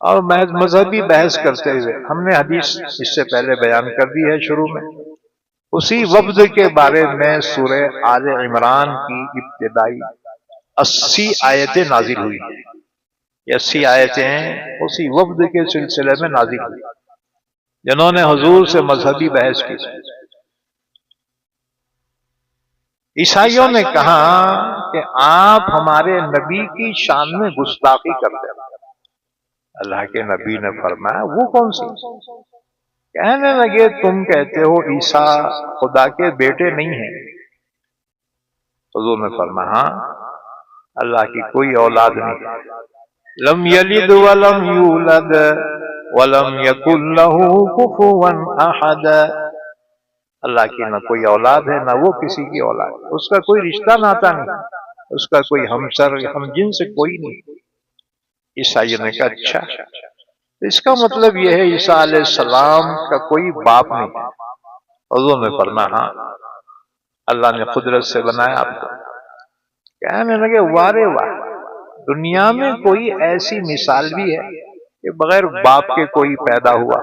اور مذہبی بحث کرتے ہوئے ہم نے حدیث اس سے پہلے بیان کر دی ہے شروع میں، اسی وفد کے بارے میں سورہ آل عمران کی ابتدائی 80 آیتیں نازل ہوئی ہیں. یہ 80 آیتیں اسی وفد کے سلسلے میں نازل ہوئی جنہوں نے حضور سے مذہبی بحث کی. عیسائیوں نے کہا کہ آپ ہمارے نبی کی شان میں گستاخی کرتے ہیں. اللہ کے نبی نے فرمایا وہ کون سی؟ کہنے لگے تم کہتے ہو عیسیٰ خدا کے بیٹے نہیں ہیں. حضور نے فرمایا ہاں، اللہ کی کوئی اولاد نہیں. لم یلد ولم یولد ولم یکن له کفوا احد. اللہ کی نہ کوئی اولاد ہے نہ وہ کسی کی اولاد ہے، اس کا کوئی رشتہ ناتا نہیں، اس کا کوئی ہمسر ہم جن سے کوئی نہیں. عیسائی نے کہا اچھا، اس کا مطلب یہ ہے عیسیٰ علیہ السلام کا کوئی باپ نہیں. حضور نے فرمایا ہاں، اللہ نے قدرت سے بنایا آپ کو. کہنے لگے وارے واہ، دنیا میں کوئی ایسی مثال بھی ہے کہ بغیر باپ کے کوئی پیدا ہوا؟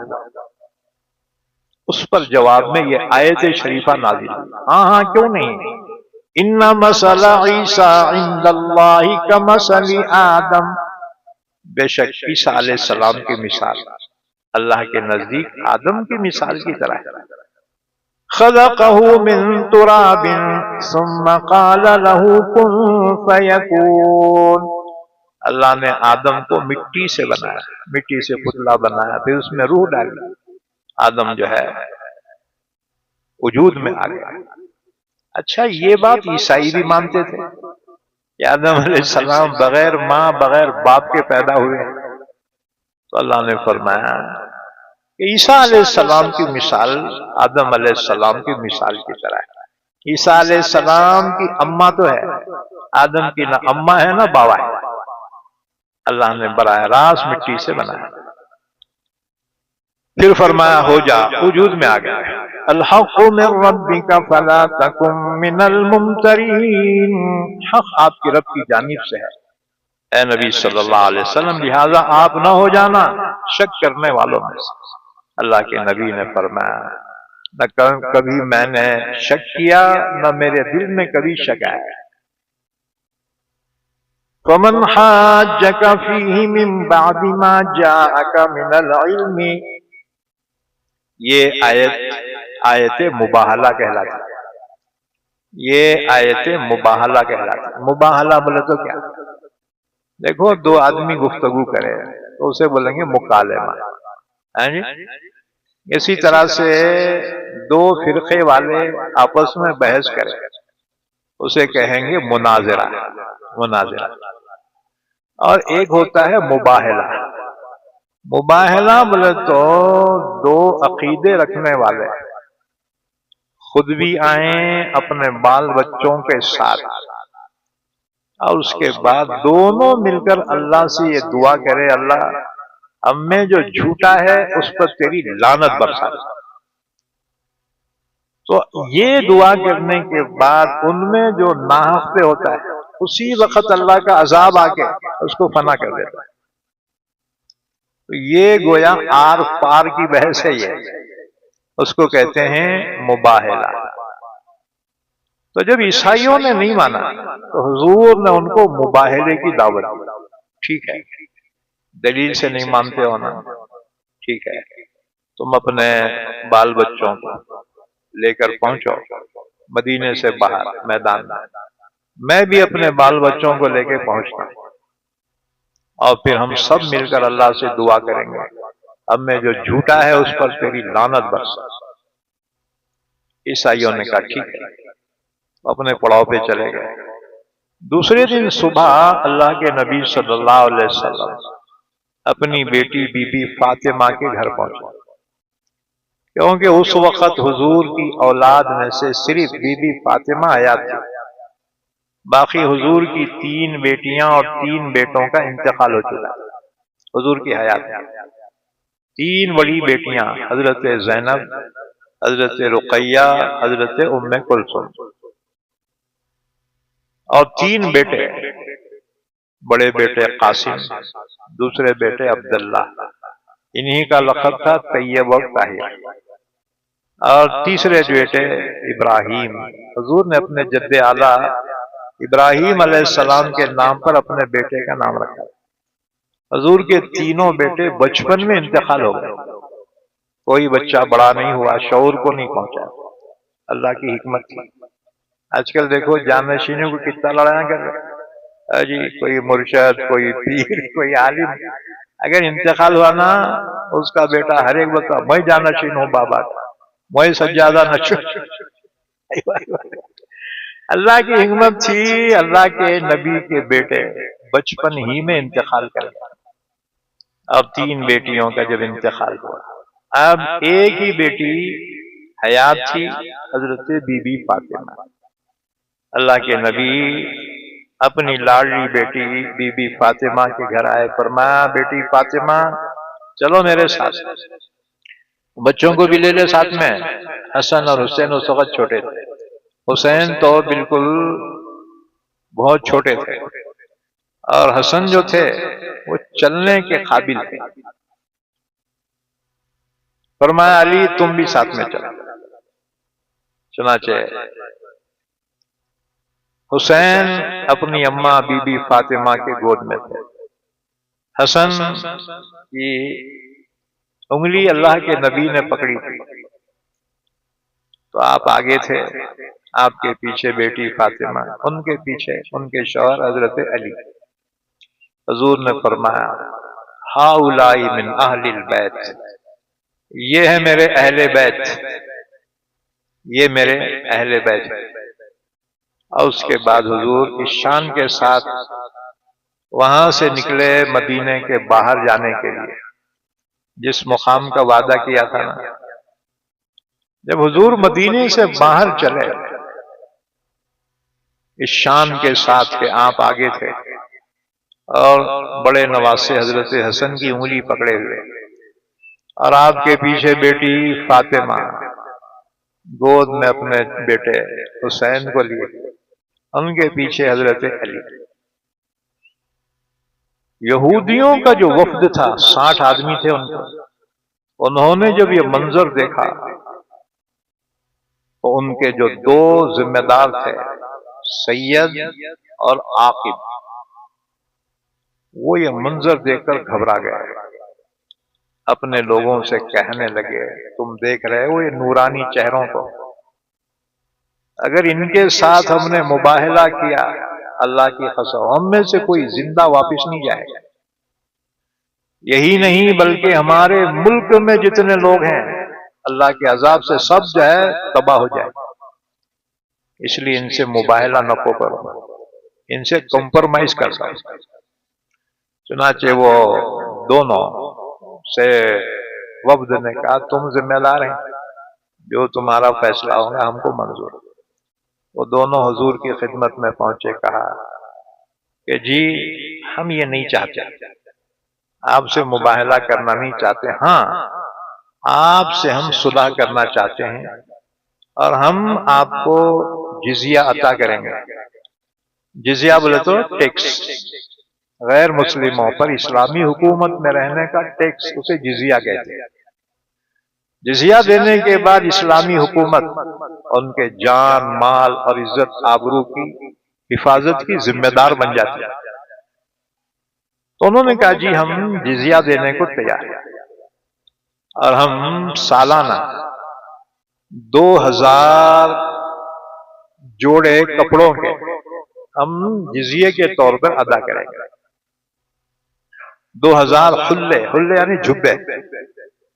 اس پر جواب میں یہ آیت شریفہ نازل ہوئی. ہاں ہاں کیوں نہیں. ان مثل عیسیٰ عند اللہ کمثل آدم، بے شک عیسیٰ علیہ السلام کی مثال اللہ کے نزدیک آدم کی مثال کی طرح ہے. خلقہ من تراب ثم قال له کن فیکون. اللہ نے آدم کو مٹی سے بنایا، مٹی سے پتلا بنایا، پھر اس میں روح ڈالی، آدم جو ہے وجود میں آ گیا. اچھا یہ بات عیسائی بھی مانتے تھے کہ آدم علیہ السلام بغیر ماں بغیر باپ کے پیدا ہوئے. تو اللہ نے فرمایا کہ عیسیٰ علیہ السلام کی مثال آدم علیہ السلام کی مثال کی طرح ہے. عیسیٰ علیہ السلام کی اماں تو ہے، آدم کی نہ اماں ہے نہ باوا ہے. اللہ نے براہ راست مٹی سے بنایا. پھر فرمایا ہو جا، وجود میں آ گیا. الحق من ربک فلا تکن من الممترین، حق آپ کی رب کی جانب سے ہے اے نبی صلی اللہ علیہ وسلم، لہذا آپ نہ ہو جانا شک کرنے والوں میں سے. اللہ کے نبی نے فرمایا نہ کبھی میں نے شک کیا نہ میرے دل میں کبھی شک آیا. فمن حاجک فیہ من بعد ما جاءک من العلم، یہ آیت مباہلہ کہلاتی ہے. یہ آیت مباہلہ کہلاتی ہے. مباہلہ بولے تو کیا؟ دیکھو دو آدمی گفتگو کرے تو اسے بولیں گے مکالمہ. اسی طرح سے دو فرقے والے آپس میں بحث کریں اسے کہیں گے مناظرہ. مناظرہ. اور ایک ہوتا ہے مباہلہ. مباہلہ بولے تو دو عقیدے رکھنے والے خود بھی آئیں اپنے بال بچوں کے ساتھ، اور اس کے بعد دونوں مل کر اللہ سے یہ دعا کرے اللہ ہم میں جو جھوٹا ہے اس پر تیری لعنت برسا. تو یہ دعا کرنے کے بعد ان میں جو ناحق پہ ہوتا ہے اسی وقت اللہ کا عذاب آ کے اس کو فنا کر دیتا ہے. تو یہ گویا آر پار کی بحث ہے، یہ اس کو کہتے ہیں مباہلہ. تو جب عیسائیوں نے نہیں مانا تو حضور نے ان کو مباہلے کی دعوت دی. ٹھیک ہے دلیل سے نہیں مانتے ہونا، ٹھیک ہے تم اپنے بال بچوں کو لے کر پہنچو مدینے سے باہر میدان میں بھی اپنے بال بچوں کو لے کے پہنچتا ہوں، اور پھر ہم سب مل کر اللہ سے دعا کریں گے اب میں جو جھوٹا ہے اس پر تیری لعنت برسا۔ عیسائیوں نے کہا ٹھیک ہے، اپنے پڑاؤ پہ چلے گئے۔ دوسرے دن صبح اللہ کے نبی صلی اللہ علیہ وسلم اپنی بیٹی بی بی فاطمہ کے گھر پہنچے، کیونکہ اس وقت حضور کی اولاد میں سے صرف بی بی فاطمہ حیات تھی، باقی حضور کی 3 بیٹیاں اور 3 بیٹوں کا انتقال ہو چکا۔ حضور کی حیات میں 3 بڑی بیٹیاں، حضرت زینب، حضرت رقیہ، حضرت ام کلثوم، اور 3 بیٹے، بڑے بیٹے قاسم، دوسرے بیٹے عبداللہ، انہی کا لقب تھا طیب و طاہر، اور تیسرے بیٹے ابراہیم۔ حضور نے اپنے جد اعلیٰ ابراہیم علیہ السلام کے نام پر اپنے بیٹے کا نام رکھا۔ حضور کے تینوں بیٹے بچپن میں انتقال ہو گئے، کوئی بچہ بڑا نہیں ہوا، شعور کو نہیں پہنچا۔ اللہ کی حکمت تھی۔ آج کل دیکھو جانشینوں کو کتنا لڑایا کر رہے، جی کوئی مرشد، کوئی پیر، کوئی عالم، اگر انتقال ہوا نا اس کا بیٹا ہر ایک بتا میں جانشین ہوں بابا کا، میں سجادہ نشو۔ اللہ کی حکمت تھی، اللہ کے نبی کے بیٹے بچپن ہی میں انتقال کر گئے۔ اب 3 بیٹیوں کا جب انتقال ہوا، اب ایک ہی بیٹی حیات تھی، حضرت بی بی فاطمہ۔ اللہ کے نبی اپنی لاڈلی بیٹی بی بی فاطمہ کے گھر آئے، فرمایا بیٹی فاطمہ چلو میرے ساتھ، بچوں کو بھی لے لے ساتھ میں۔ حسن اور حسین اس وقت چھوٹے تھے، حسین تو بالکل بہت چھوٹے تھے، اور حسن جو تھے وہ چلنے کے قابل تھے۔ فرمایا علی تم بھی ساتھ میں چلو۔ چنانچہ حسین اپنی اماں بی بی فاطمہ کے گود میں تھے، حسن کی انگلی اللہ کے نبی نے پکڑی تھی، تو آپ آگے تھے، آپ کے پیچھے بیٹی فاطمہ، ان کے پیچھے ان کے شوہر حضرت علی۔ حضور نے فرمایا ہؤلاء من اہل البیت، یہ ہے میرے اہل بیت، یہ میرے اہل بیت۔ اور اس کے بعد حضور اس شان کے ساتھ وہاں سے نکلے مدینے کے باہر جانے کے لیے، جس مقام کا وعدہ کیا تھا نا۔ جب حضور مدینے سے باہر چلے اس شان کے ساتھ کہ آپ آگے تھے اور بڑے نواسے حضرت حسن کی انگلی پکڑے ہوئے، اور آپ کے پیچھے بیٹی فاطمہ گود میں اپنے بیٹے حسین کو لیے، ان کے پیچھے حضرت علی۔ یہودیوں کا جو وفد تھا 60 آدمی تھے ان کو، انہوں نے جب یہ منظر دیکھا تو ان کے جو 2 ذمہ دار تھے سید اور عاقب، وہ یہ منظر دیکھ کر گھبرا گئے، اپنے لوگوں سے کہنے لگے تم دیکھ رہے ہو یہ نورانی چہروں کو، اگر ان کے ساتھ ہم نے مباہلہ کیا اللہ کی قسم ہم میں سے کوئی زندہ واپس نہیں جائے گا، یہی نہیں بلکہ ہمارے ملک میں جتنے لوگ ہیں اللہ کے عذاب سے سب جو ہے تباہ ہو جائے، اس لیے ان سے مباہلہ نہ کرو، ان سے کمپرمائز کرتا۔ چنانچہ وہ دونوں سے وفد نے کہا تم ذمہ دار ہیں، جو تمہارا فیصلہ ہوگا ہم کو منظور۔ وہ دونوں حضور کی خدمت میں پہنچے، کہا کہ جی ہم یہ نہیں چاہتے، آپ سے مباہلہ کرنا نہیں چاہتے، ہاں آپ سے ہم صلح کرنا چاہتے ہیں، اور ہم آپ کو جزیہ عطا کریں گے۔ جزیہ بولے تو ٹیکس، غیر مسلموں پر اسلامی حکومت میں رہنے کا ٹیکس، اسے جزیہ کہتے ہیں۔ جزیہ دینے کے بعد اسلامی حکومت ان کے جان مال اور عزت آبرو کی حفاظت کی ذمہ دار بن جاتی ہے۔ تو انہوں نے کہا جی ہم جزیہ دینے کو تیار ہیں، اور ہم سالانہ 2000 جوڑے کپڑوں کے ہم جزیے کے طور پر ادا کریں گے. 2000 حلے یعنی جھبے.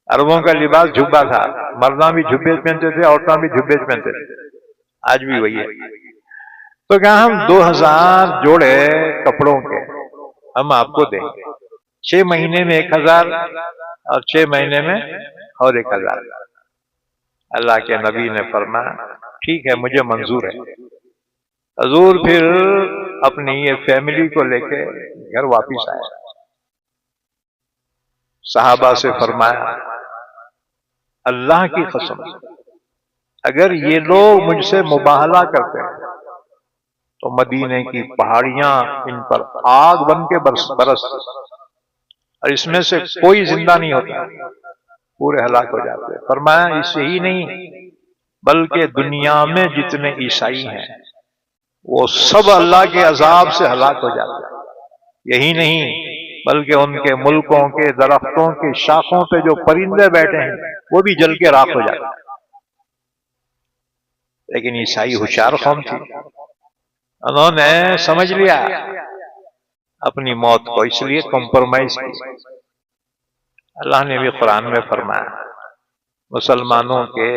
عربوں کا لباس جھبا تھا، مرداں بھی جھبے پہنتے تھے، عورتاں بھی جھبے پہنتے تھے، آج بھی وہی ہے. تو کیا ہم 2000 جوڑے کپڑوں کے ہم آپ کو دیں گے، 6 مہینے میں 1000 اور 6 مہینے میں اور 1000. اللہ کے نبی نے فرمایا ٹھیک ہے مجھے منظور ہے. حضور پھر اپنی یہ فیملی کو لے کے گھر واپس آئے. صحابہ سے فرمایا اللہ کی قسم اگر یہ لوگ مجھ سے مباہلہ کرتے ہیں تو مدینے کی پہاڑیاں ان پر آگ بن کے برس اور اس میں سے کوئی زندہ نہیں ہوتا، پورے ہلاک ہو جاتے. فرمایا اس سے ہی نہیں بلکہ دنیا میں جتنے عیسائی ہیں وہ سب اللہ کے عذاب سے ہلاک ہو جاتے ہیں. یہی نہیں بلکہ ان کے ملکوں کے درختوں کے شاخوں پہ جو پرندے بیٹھے ہیں وہ بھی جل کے راکھ ہو جاتے ہیں. لیکن عیسائی ہوشیار قوم تھی، انہوں نے سمجھ لیا اپنی موت کو، اس لیے کمپرومائز کی. اللہ نے بھی قرآن میں فرمایا مسلمانوں کے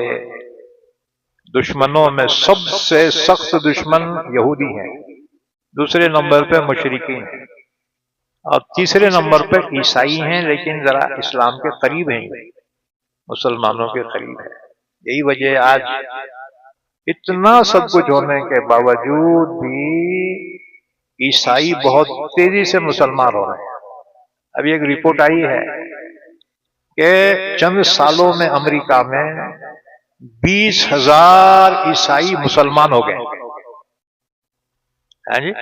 دشمنوں میں سب سے سخت دشمن یہودی ہیں، دوسرے نمبر پہ مشرکین ہیں، اور تیسرے نمبر پہ عیسائی ہیں، لیکن ذرا اسلام کے قریب ہیں، مسلمانوں کے قریب ہے. یہی وجہ آج اتنا سب کچھ ہونے کے باوجود بھی عیسائی بہت تیزی سے مسلمان ہو رہے ہیں. ابھی ایک رپورٹ آئی ہے کہ چند سالوں میں امریکہ میں 20,000 عیسائی مسلمان ہو گئے. ہاں جی.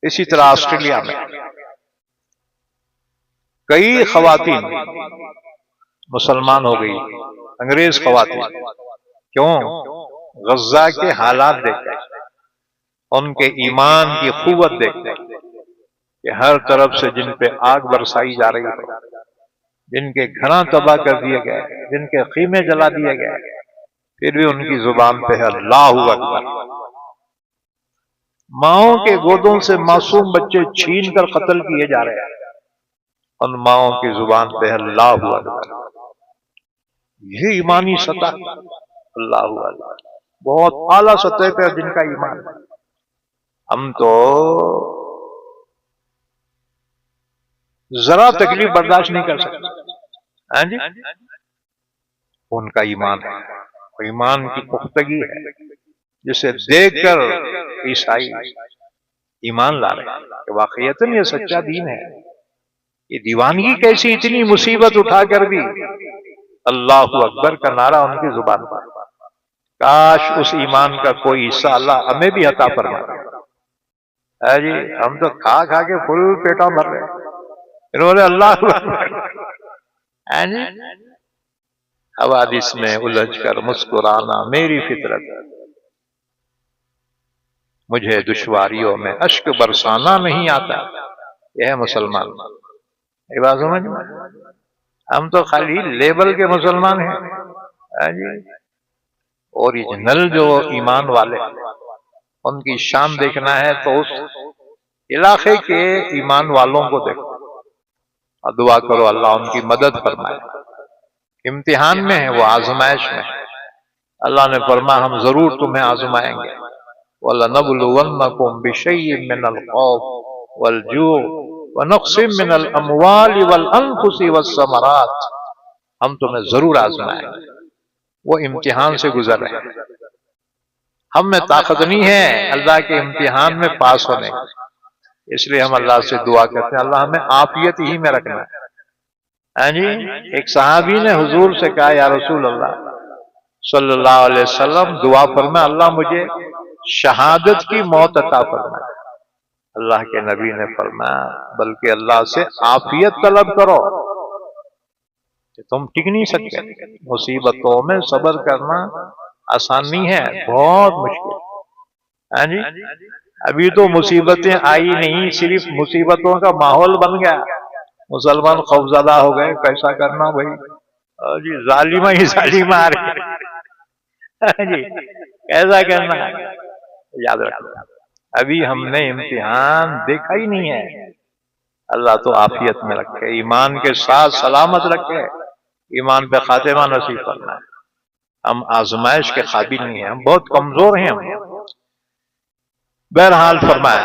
اسی طرح آسٹریلیا میں کئی خواتین مسلمان ہو گئی، انگریز خواتین. کیوں؟ غزہ کے حالات دیکھ کر، ان کے ایمان کی قوت دیکھ کر کہ ہر طرف سے جن پہ آگ برسائی جا رہی ہے، جن کے گھراں تباہ کر دیے گئے، جن کے خیمے جلا دیے گئے، پھر بھی ان کی زبان پہ ہے اللہ اکبر. ماؤں کے گودوں سے معصوم بچے چھین کر قتل کیے جا رہے ہیں، ان ماؤں کی زبان پہ اللہ اکبر. یہ ایمانی سطح اللہ اکبر بہت اعلیٰ سطح پہ جن کا ایمان ہے. ہم تو ذرا تکلیف برداشت نہیں کر سکتے. ہاں جی. ان کا ایمان ہے، ایمان کی پختگی ہے جسے دیکھ کر عیسائی ایمان لا رہے ہیں کہ واقعیتاً یہ سچا دین ہے. یہ دیوانگی کیسی اتنی مصیبت اٹھا کر بھی اللہ اکبر کا نعرہ ان کی زبان پر. کاش اس ایمان کا کوئی حصہ اللہ ہمیں بھی عطا فرمائے. جی ہم تو کھا کھا کے فل پیٹا بھر رہے ہیں، انہوں نے اللہ حوادث میں الجھ کر مسکرانا میری فطرت، مجھے دشواریوں میں اشک برسانا نہیں آتا. یہ ہے مسلمان. یہ بات سمجھ میں؟ ہم تو خالی لیبل کے مسلمان ہیں جی. اوریجنل جو ایمان والے ان کی شان دیکھنا ہے تو اس علاقے کے ایمان والوں کو دیکھو اور دعا کرو اللہ ان کی مدد فرمائے. امتحان میں ہے وہ، آزمائش میں. اللہ نے فرمایا ہم ضرور تمہیں آزمائیں گے. وَلَنَبْلُوَنَّكُمْ بِشَيْءٍ مِّنَ الْخَوْفِ وَالْجُوعِ وَنَقْصٍ مِّنَ الْأَمْوَالِ وَالْأَنفُسِ وَالثَّمَرَاتِ. ہم تمہیں ضرور آزمائیں گے. وہ امتحان سے گزر رہے ہیں. ہم میں طاقت نہیں ہے اللہ کے امتحان میں پاس ہونے کی، اس لیے ہم اللہ سے دعا کرتے ہیں اللہ ہمیں عافیت ہی میں رکھنا ہے. ہاں جی. ایک صحابی نے حضور سے کہا یا رسول اللہ صلی اللہ علیہ وسلم دعا فرمائے اللہ مجھے شہادت کی موت عطا فرمائے. اللہ کے نبی نے فرمایا بلکہ اللہ سے عافیت طلب کرو کہ تم ٹک نہیں سکتے. مصیبتوں میں صبر کرنا آسان نہیں ہے، بہت مشکل. ہاں جی. ابھی تو مصیبتیں آئی نہیں، صرف مصیبتوں کا ماحول بن گیا. مسلمان خوفزدہ ہو گئے، کیسا کرنا بھائی؟ جی ظالمہ ہی ظالمہ آ رہے جی کیسا کرنا؟ یاد رکھو ابھی ہم نے امتحان دیکھا ہی نہیں ہے۔ اللہ تو عافیت میں رکھے، ایمان کے ساتھ سلامت رکھے، ایمان پہ خاتمہ نصیب کرنا ہے۔ ہم آزمائش کے قابل نہیں ہیں، ہم بہت کمزور ہیں۔ ہم بہرحال فرمایا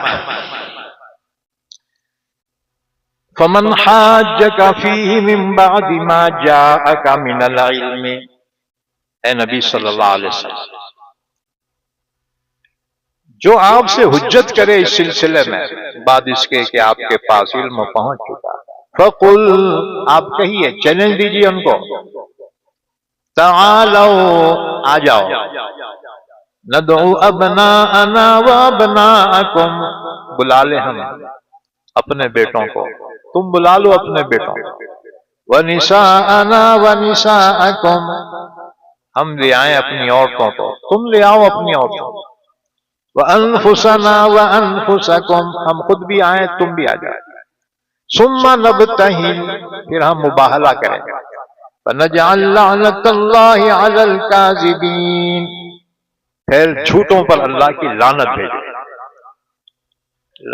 فمن حاجک فیہ من بعد ما جاءک من العلم، اے نبی صلی اللہ علیہ وسلم جو آپ سے حجت کرے اس سلسلے میں بعد اس کے کہ آپ کے پاس علم پہنچ چکا، فقل آپ کہیے، چیلنج دیجیے ان کو، تعالوا آ جاؤ، ندعو ابناءنا وابناءکم، بلا لے ہم اپنے بیٹوں کو، تم بلا لو اپنے بیٹوں کو، ونساءنا ونساءکم، ہم لے آئیں اپنی عورتوں کو، تم لے آؤ اپنی عورتوں کو، وانفسنا وانفسکم، ہم خود بھی آئیں تم بھی آ جائیں، ثم نبتہل، پھر ہم مباہلہ کریں گے، فنجعل لعنت اللہ علی الکاذبین، پھر جھوٹوں پر اللہ کی لعنت بھیجیں۔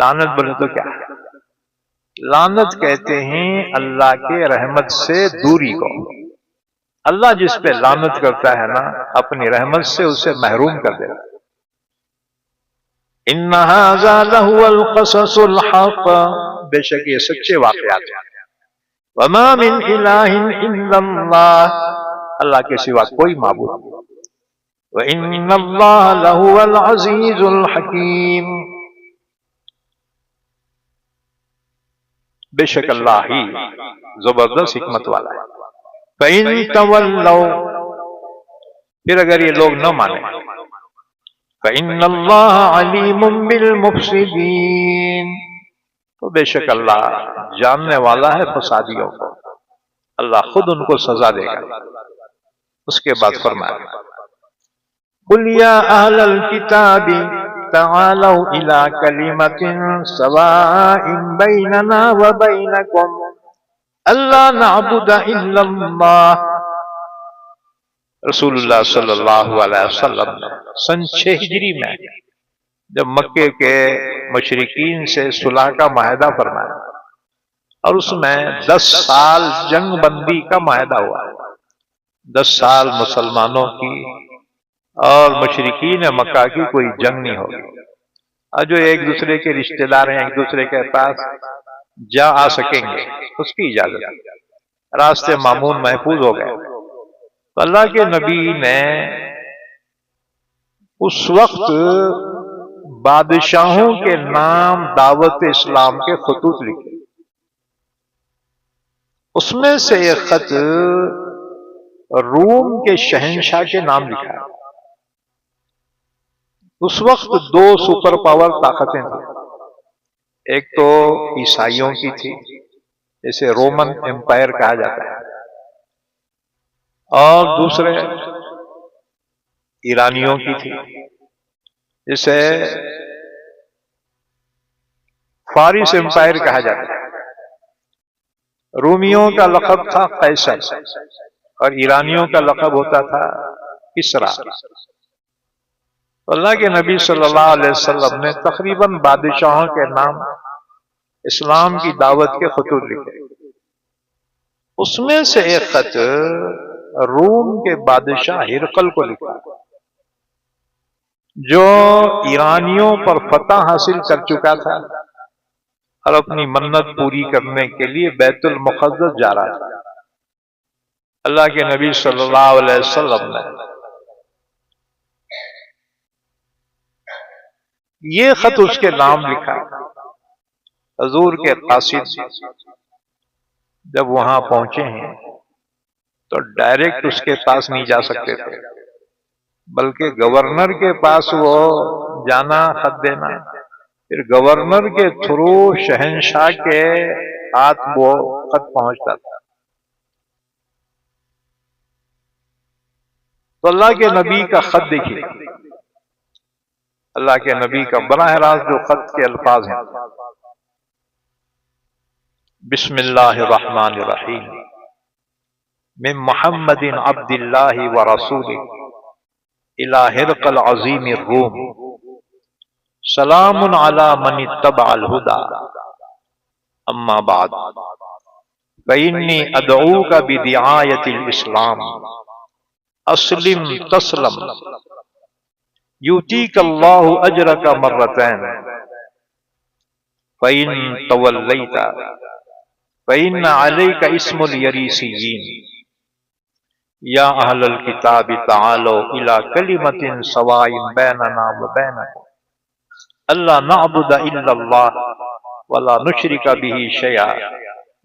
لعنت بولے تو کیا ہے؟ لعنت کہتے ہیں اللہ کے رحمت سے دوری کو۔ اللہ جس پہ لعنت کرتا ہے نا اپنی رحمت سے اسے محروم کر دیتا ہے۔ ان ھذا لہو القصص الحق، بے شک یہ سچے واقعات ہیں۔ وما من الہ الا اللہ، اللہ کے سوا کوئی معبود نہیں۔ وان اللہ لہو العزیز الحکیم، بے شک اللہ ہی زبردست حکمت والا ہے۔ فَإِن تَوَلَّوْا، پھر اگر یہ لوگ نہ مانیں، فَإِنَّ اللَّهَ عَلِيمٌ بِالْمُفْسِدِينَ، تو بے شک اللہ جاننے والا ہے فسادیوں کو، اللہ خود ان کو سزا دے گا۔ اس کے بعد فرمایا قُلْ يَا أَهْلَ الْكِتَابِ تعالوا إلى كلمة سواء بيننا وبينكم ألا نعبد إلا الله، رسول اللہ صلی اللہ علیہ وسلم نے سن 6 ہجری میں جب مکے کے مشرکین سے صلح کا معاہدہ فرمایا اور اس میں 10 سال جنگ بندی کا معاہدہ ہوا، 10 سال مسلمانوں کی اور مشرکین مکہ کی کوئی جنگ نہیں ہوگی، اور جو ایک دوسرے کے رشتہ دار ہیں ایک دوسرے کے پاس جا آ سکیں گے اس کی اجازت، راستے معمون محفوظ ہو گئے۔ تو اللہ کے نبی نے اس وقت بادشاہوں کے نام دعوت اسلام کے خطوط لکھے، اس میں سے ایک خط روم کے شہنشاہ کے نام لکھا ہے۔ اس وقت 2 سپر پاور طاقتیں تھیں، ایک تو عیسائیوں کی تھی جسے رومن امپائر کہا جاتا ہے، اور دوسرے ایرانیوں کی تھی جسے فارس امپائر کہا جاتا ہے۔ رومیوں کا لقب تھا قیصر اور ایرانیوں کا لقب ہوتا تھا کسریٰ۔ اللہ کے نبی صلی اللہ علیہ وسلم نے تقریباً بادشاہوں کے نام اسلام کی دعوت کے خطوط لکھے، اس میں سے ایک خط روم کے بادشاہ ہرقل کو لکھا جو ایرانیوں پر فتح حاصل کر چکا تھا اور اپنی منت پوری کرنے کے لیے بیت المقدس جا رہا تھا۔ اللہ کے نبی صلی اللہ علیہ وسلم نے یہ خط اس کے نام لکھا۔ حضور کے قاصد جب وہاں پہنچے ہیں تو ڈائریکٹ اس کے پاس نہیں جا سکتے تھے، بلکہ گورنر کے پاس وہ جانا خط دینا، پھر گورنر کے تھرو شہنشاہ کے ہاتھ وہ خط پہنچتا تھا۔ تو اللہ کے نبی کا خط دیکھیے، اللہ کے نبی کا براہ راست جو خط کے الفاظ ہیں، بسم اللہ الرحمن الرحیم من محمد عبد اللہ ورسولہ الی ہرقل عظیم الروم سلام علی من اتبع الہدی اما بعد فإنی ادعوک بدعایت الاسلام اسلم تسلم یؤتیک اللہ اجرک مرتین فإن تولیت فإن علیک اسم الیریسیین یا اہل الکتاب تعالوا الی کلمۃ سواء بیننا وبینکم الا نعبد الا اللہ ولا نشرک به شیئا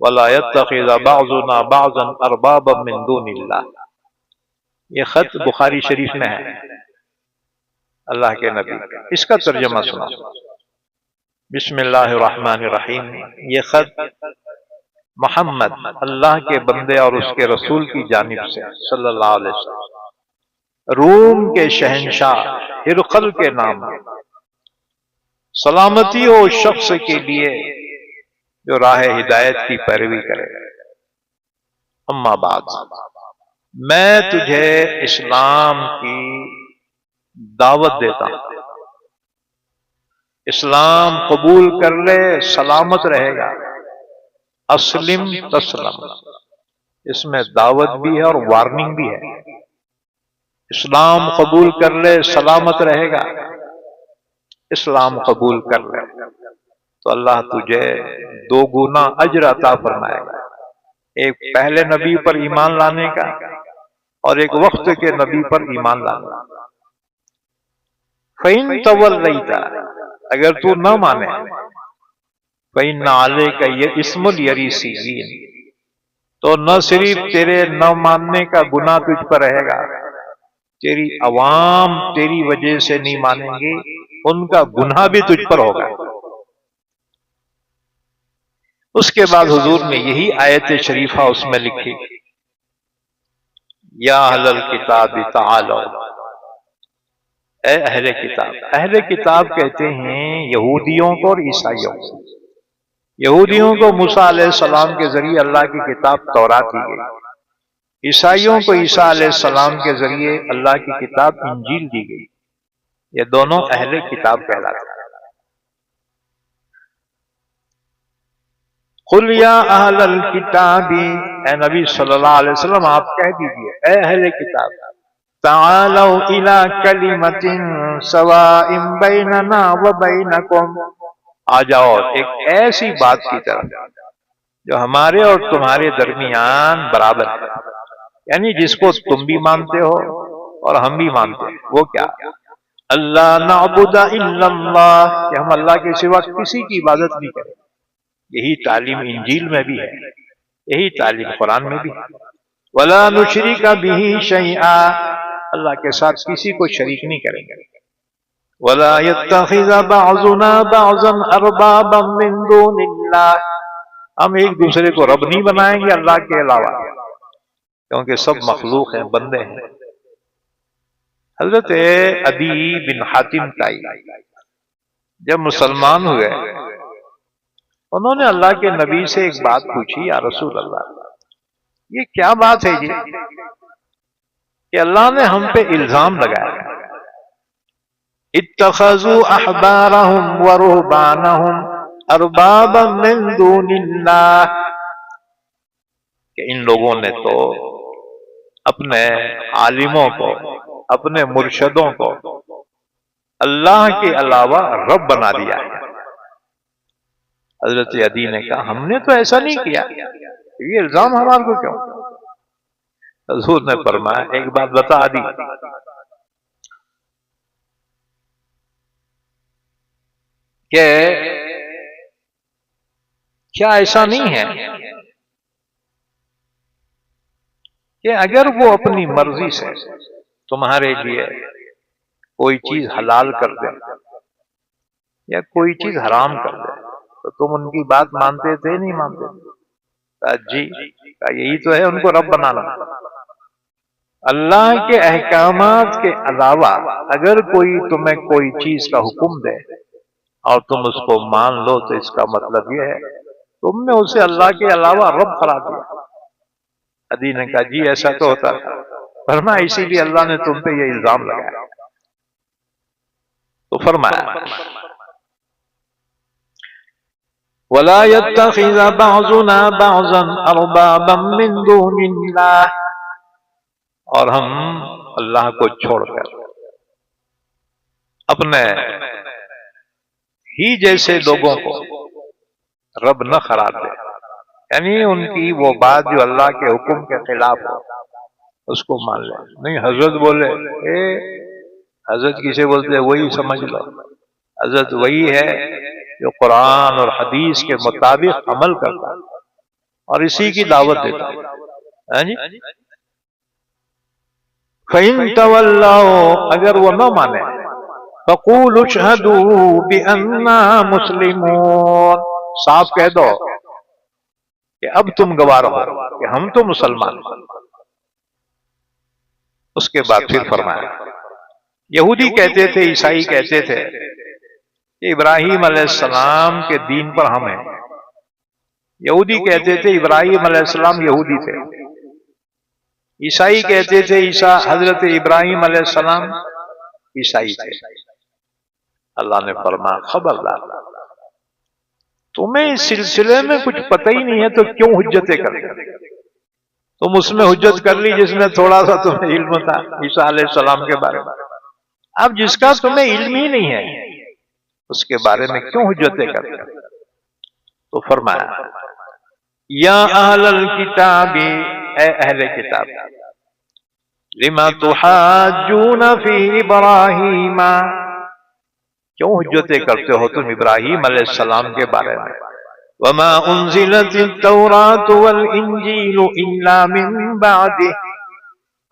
ولا يتخذ بعضنا بعضا اربابا من دون اللہ. یہ خط بخاری شریف میں ہے اللہ کے نبی. اس کا ترجمہ سنا. بسم اللہ الرحمن الرحیم. یہ خط محمد اللہ کے بندے اور اس کے رسول کی جانب سے صلی اللہ علیہ وسلم روم کے شہنشاہ ہرقل کے نام سلامتی ہو شخص کے لیے جو راہ ہدایت کی پیروی کرے. اما بعد میں تجھے اسلام کی دعوت دیتا ہوں. اسلام قبول کر لے سلامت رہے گا. اسلم تسلم، اس میں دعوت بھی ہے اور وارننگ بھی ہے. اسلام قبول کر لے سلامت رہے گا. اسلام قبول کر لے تو اللہ تجھے دو گنا اجر عطا فرمائے گا. ایک پہلے نبی پر ایمان لانے کا اور ایک وقت کے نبی پر ایمان لانے کا. فَإِن تَوَلَّيْتَ، اگر تو نہ مانے، فَإِنَّ عَلَيْكَ اسْمُ الْيَرِيسِيِّينَ، تو نہ صرف تیرے نہ ماننے کا گناہ تجھ پر رہے گا، تیری عوام تیری وجہ سے نہیں مانیں گے، ان کا گناہ بھی تجھ پر ہوگا. اس کے بعد حضور نے یہی آیت شریفہ اس میں لکھی، یا اہل الکتاب تعالوا، اے اہل کتاب. اہل کتاب کہتے ہیں یہودیوں کو اور عیسائیوں کو. یہودیوں کو موسیٰ علیہ السلام کے ذریعے اللہ کی کتاب تورات دی گئی. عیسائیوں کو عیسیٰ علیہ السلام کے ذریعے اللہ کی کتاب انجیل دی گئی. یہ دونوں اہل کتاب کہلاتے ہیں. قل یا اہل الکتاب، اے نبی صلی اللہ علیہ وسلم آپ کہہ دیجئے اے اہل کتاب، تعالوا الی کلمۃ سواء بیننا وبینکم، آ جاؤ ایک ایسی بات کی طرف جو ہمارے اور تمہارے درمیان برابر ہے. یعنی جس کو تم بھی مانتے ہو اور ہم بھی مانتے ہیں. وہ کیا؟ اللہ نعبد الا اللہ، کہ ہم اللہ کے سوا کسی کی عبادت نہیں کریں. یہی تعلیم انجیل میں بھی ہے، یہی تعلیم قرآن میں بھی ہے. ولا نشرک به شیئا، اللہ کے ساتھ کسی کو شریک نہیں کریں گے. ولا يتخذ بعضنا بعضا اربابا من دون اللہ، ہم ایک دوسرے کو رب نہیں بنائیں گے اللہ کے علاوہ، کیونکہ سب مخلوق ہیں، بندے ہیں. حضرت عدی بن حاتم تائی جب مسلمان ہوئے، انہوں نے اللہ کے نبی سے ایک بات پوچھی، یا رسول اللہ یہ کیا بات ہے جی کہ اللہ نے ہم پہ الزام لگایا، اتخذوا احبارهم ورهبانهم اربابا من دون اللہ، کہ ان لوگوں نے تو اپنے عالموں کو، اپنے مرشدوں کو اللہ کے علاوہ رب بنا دیا ہے. حضرت عدی نے کہا ہم نے تو ایسا نہیں کیا، یہ الزام ہمارے کو کیوں؟ حضور نے فرمایا ایک بات بتا دی، کہ کیا ایسا نہیں ہے کہ اگر وہ اپنی مرضی سے تمہارے لیے کوئی چیز حلال کر دے یا کوئی چیز حرام کر دے تو تم ان کی بات مانتے تھے نہیں مانتے تھے؟ جی، یہی تو ہے ان کو رب بنانا. اللہ کے احکامات کے علاوہ اگر کوئی تمہیں کوئی چیز کا حکم دے اور تم اس کو مان لو تو اس کا مطلب یہ ہے تم نے اسے اللہ کے علاوہ رب قرار دیا۔ عدی نے کہا جی ایسا تو ہوتا تھا۔ فرمایا اسی لیے اللہ نے تم پہ یہ الزام لگایا۔ تو فرمایا وَلَا يَتَّخِذَ بَعْضُنَا بَعْضًا أَرْبَابًا مِّن دُونِ اللَّهِ، اور ہم اللہ کو چھوڑ کر اپنے ہی جیسے لوگوں کو رب نہ قرار دے، یعنی ان کی وہ بات جو اللہ کے حکم کے خلاف ہو اس کو مان لے۔ نہیں حضرت بولے، حضرت کسے بولتے ہیں وہی سمجھ لو، حضرت وہی ہے جو قرآن اور حدیث کے مطابق عمل کرتا ہے اور اسی کی دعوت دیتا ہے۔ جی فَإِن تَوَلَّوْا، اگر وہ نہ مانے، فَقُولُوا اشْهَدُوا بِأَنَّا مُسْلِمُونَ، صاف کہہ دو کہ اب تم گواہ رہو کہ ہم تو مسلمان ہیں۔ اس کے بعد پھر فرمایا یہودی کہتے تھے، عیسائی کہتے تھے کہ ابراہیم علیہ السلام کے دین پر ہم ہیں۔ یہودی کہتے تھے ابراہیم علیہ السلام یہودی تھے، عیسائی کہتے تھے حضرت ابراہیم علیہ السلام عیسائی تھے۔ اللہ نے فرمایا خبردار، تمہیں اس سلسلے میں کچھ پتہ ہی نہیں ہے تو کیوں حجتیں کرتے؟ تم اس میں حجت کر لی جس میں تھوڑا سا تمہیں علم تھا عیسیٰ علیہ السلام کے بارے میں، اب جس کا تمہیں علم ہی نہیں ہے اس کے بارے میں کیوں حجتیں کرتے؟ تو فرمایا یا اہل الکتاب، اے اہل کتاب، لما تحاجون فی ابراہیم، کیوں حجتیں کرتے ہو تم ابراہیم علیہ السلام کے بارے میں؟ وما انزلت التوراۃ والانجیل الا من بعدہ،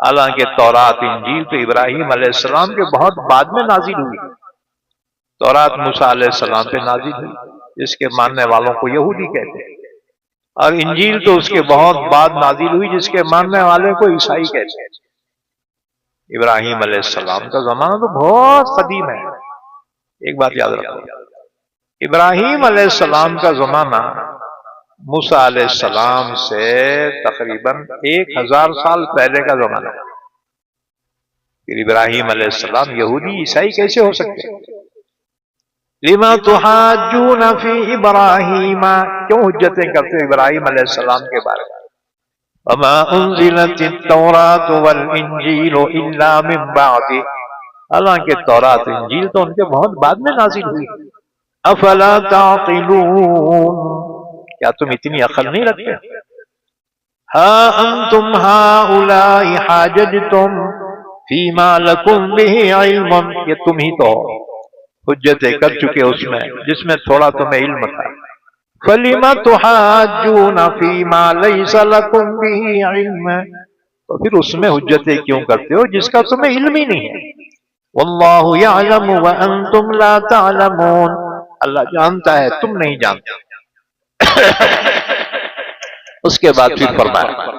حالانکہ تورات انجیل تو ابراہیم علیہ السلام کے بہت بعد میں نازل ہوئی۔ تورات موسیٰ علیہ السلام پہ نازل ہوئی جس کے ماننے والوں کو یہودی کہتے ہیں، اور انجیل تو اس کے بہت بعد نازل ہوئی جس کے ماننے والے کو عیسائی کہتے ہیں۔ ابراہیم علیہ السلام کا زمانہ تو بہت قدیم ہے۔ ایک بات یاد رکھو، ابراہیم علیہ السلام کا زمانہ موسیٰ علیہ السلام سے تقریباً 1000 سال پہلے کا زمانہ ہے۔ پھر ابراہیم علیہ السلام یہودی عیسائی کیسے ہو سکتے؟ لما تحاجون فی ابراہیم، کیوں حجتیں کرتے ابراہیم علیہ السلام کے بارے میں؟ وما انزلت التوراۃ والانجیل الا من بعدہ، حالانکہ تورات انجیل تو ان کے بہت بعد میں نازل ہوئی۔ افلا تعقلون، کیا تم اتنی عقل نہیں رکھتے؟ ہا انتم ہؤلاء حاججتم فیما لکم بہ علم، یہ تم ہی تو حجتیں کر چکے اس میں جس میں تھوڑا تمہیں علم تھا۔ فَلِمَ تُحَاجُّونَ فِي مَا لَيْسَ لَكُمْ بِهِ عِلْمٌ، تو پھر اس میں حجتیں کیوں کرتے ہو جس کا تمہیں علم ہی نہیں ہے؟ وَاللَّهُ يَعْلَمُ وَأَنْتُمْ لَا تَعْلَمُونَ، اللہ جانتا ہے تم نہیں جانتے۔ اس کے بعد پھر فرمایا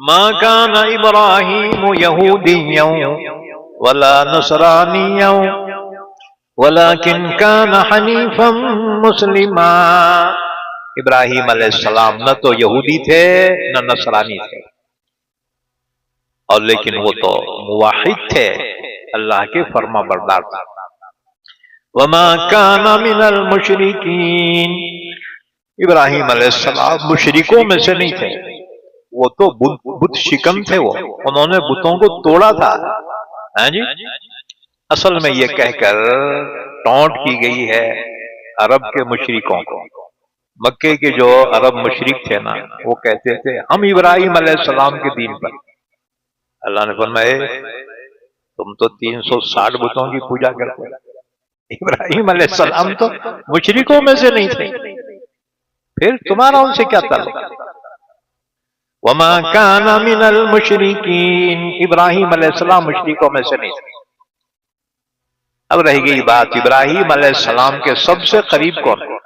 ما كان ابراہیم یہودیا ولا نصرانیا ولكن كان حنیفا مسلما، ابراہیم علیہ السلام نہ تو یہودی تھے نہ نصرانی تھے، اور لیکن وہ تو موحد تھے، اللہ کے فرما بردار تھے۔ وما كان من المشرکین، ابراہیم علیہ السلام مشرکوں میں سے نہیں تھے، وہ تو بت شکن تھے، وہ انہوں نے بتوں کو توڑا تھا۔ ہاں جی، اصل میں یہ کہہ کر ٹونٹ کی گئی ہے عرب کے مشرکوں کو۔ مکے کے جو عرب مشرک تھے نا، وہ کہتے تھے ہم ابراہیم علیہ السلام کے دین پر۔ اللہ نے فرمایا تم تو 360 بتوں کی پوجا کرتے، ابراہیم علیہ السلام تو مشرکوں میں سے نہیں تھے، پھر تمہارا ان سے کیا تعلق؟ وما كان من المشرکین، ابراہیم علیہ السلام مشرکوں میں سے نہیں تھے۔ اب رہ گئی بات ابراہیم علیہ السلام کے سب سے قریب کون ہے؟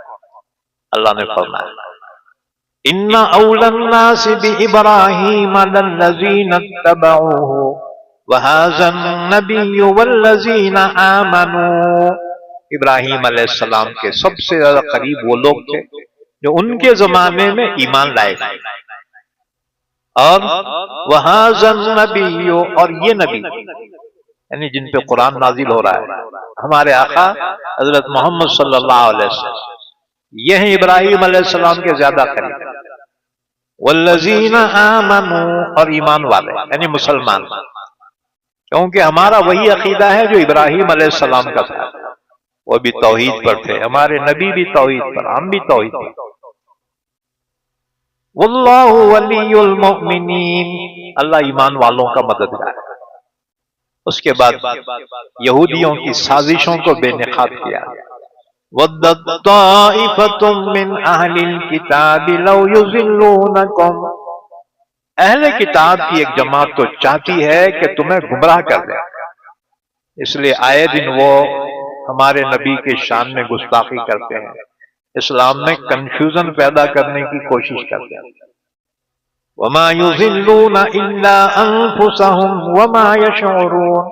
اللہ نے فرمایا ان اولى الناس بابراہیم للذین اتبعوه وَهَذَا النَّبِيُّ وَالَّذِينَ آمَنُوا، ابراہیم علیہ السلام کے سب سے زیادہ قریب وہ لوگ تھے جو ان کے زمانے میں ایمان لائے، اور وَهَذَا النَّبِيُّ، اور یہ نبی یعنی جن پہ قرآن نازل ہو رہا ہے، ہمارے آقا حضرت محمد صلی اللہ علیہ وسلم، یہ ہیں ابراہیم علیہ السلام کے زیادہ قریب، والذین آمنوا، اور ایمان والے یعنی مسلمان، کیونکہ ہمارا وہی عقیدہ ہے جو ابراہیم علیہ السلام کا تھا، وہ بھی توحید پر تھے، ہمارے نبی بھی توحید پر، ہم بھی توحید پر۔ واللہ ولی المؤمنین، اللہ ایمان والوں کا مددگار ہے۔ اس کے بعد یہودیوں کی سازشوں کو بے نقاب کیا، وَدَّتْ طَائِفَةٌ مِّنْ أَهْلِ الْكِتَابِ لَوْ يُضِلُّونَكُمْ، اہل کتاب کی ایک جماعت تو چاہتی ہے کہ تمہیں گمراہ کر دے، اس لیے آئے دن وہ ہمارے نبی کے شان میں گستاخی کرتے ہیں، اسلام میں کنفیوژن پیدا کرنے کی کوشش کرتے ہیں۔ وَمَا يُضِلُّونَ إِلَّا أَنفُسَهُمْ وَمَا يَشْعُرُونَ،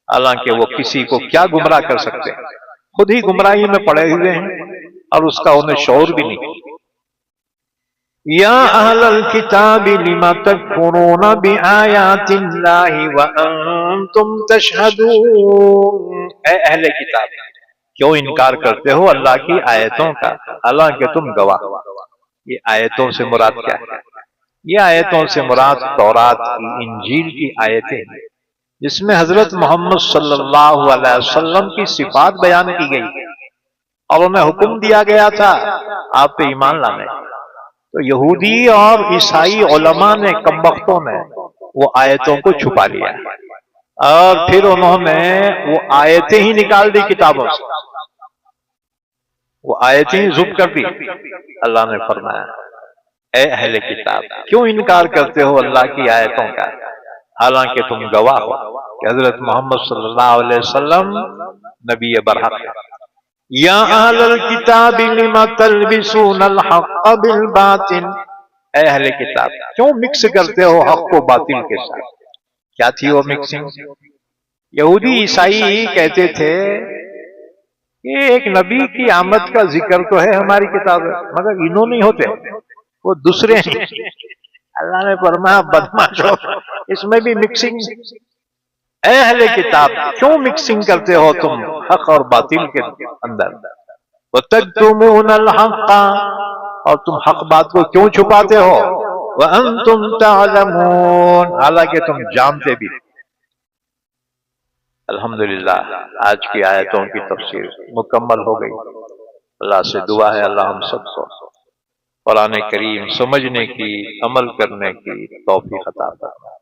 حالانکہ وہ کسی کو کیا گمراہ کر سکتے ہیں، خود ہی گمراہی میں پڑے ہوئے ہیں اور اس کا انہیں شعور بھی نہیں۔ یا اہل الکتاب لم تکفرون بآیات اللہ وانتم تشہدون، اے اہل کتاب کیوں انکار کرتے ہو اللہ کی آیتوں کا حالانکہ تم گواہ۔ یہ آیتوں سے مراد کیا ہے؟ یہ آیتوں سے مراد تورات کی، انجیل کی آیتیں ہیں جس میں حضرت محمد صلی اللہ علیہ وسلم کی صفات بیان کی گئی اور انہیں حکم دیا گیا تھا آپ پہ ایمان لانے۔ تو یہودی اور عیسائی علماء نے، کم بختوں نے، وہ آیتوں کو چھپا لیا اور پھر انہوں نے وہ آیتیں ہی نکال دی کتابوں سے، وہ آیتیں ہی ذب کر دی۔ اللہ نے فرمایا اے اہل کتاب کیوں انکار کرتے ہو اللہ کی آیتوں کا حالانکہ تم گواہ ہو کہ حضرت محمد صلی اللہ علیہ وسلم نبی برحق ہے۔ یا اہل الکتاب لم تلبسون الحق بالباطل، اے اہل کتاب کیوں مکس کرتے ہو حق کو باطل کے ساتھ؟ کیا تھی وہ مکسنگ؟ یہودی عیسائی کہتے تھے کہ ایک نبی کی آمد کا ذکر تو ہے ہماری کتاب میں، مگر انہوں نہیں ہوتے، وہ دوسرے ہیں۔ اللہ نے فرمایا بدماشو، اس میں بھی مکسنگ۔ اے اہل کتاب کیوں مکسنگ کرتے ہو تم حق اور باطل کے اندر؟ وَتَكْتُمُونَ الْحَقَّ، اور تم حق بات کو کیوں چھپاتے ہو؟ وَأَنْتُمْ تَعْلَمُونَ، حالانکہ تم جانتے بھی۔ الحمدللہ آج کی آیتوں کی تفسیر مکمل ہو گئی۔ اللہ سے دعا ہے اللہ ہم سب کو قرآن کریم سمجھنے کی، عمل کرنے کی توفیق عطا فرمائے۔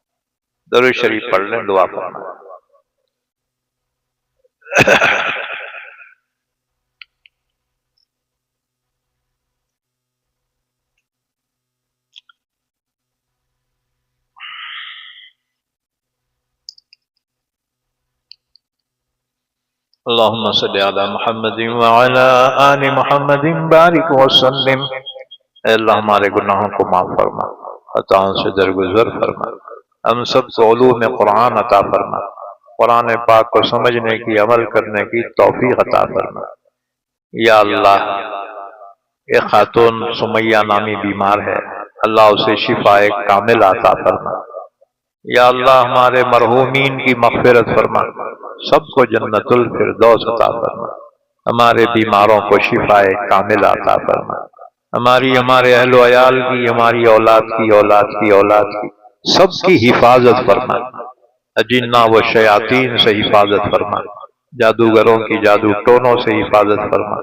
درود شریف پڑھ لیں، دعا فرمائیں۔ اللہم صلی علی محمد وعلی آل محمد بارک وسلم، اے اللہ ہمارے گناہوں کو معاف فرما، خطاؤں سے درگزر فرما، ہم سب کو علوم قرآن عطا فرما، قرآن پاک کو سمجھنے کی، عمل کرنے کی توفیق عطا فرما۔ یا اللہ ایک خاتون سمیہ نامی بیمار ہے، اللہ اسے شفاء کامل عطا فرما۔ یا اللہ ہمارے مرحومین کی مغفرت فرما، سب کو جنت الفردوس عطا فرما، ہمارے بیماروں کو شفاء کامل عطا فرما، ہمارے اہل و عیال کی، ہماری اولاد کی، اولاد کی اولاد کی، سب کی حفاظت فرما، اجنہ و شیاطین سے حفاظت فرما، جادوگروں کی جادو ٹونوں سے حفاظت فرما،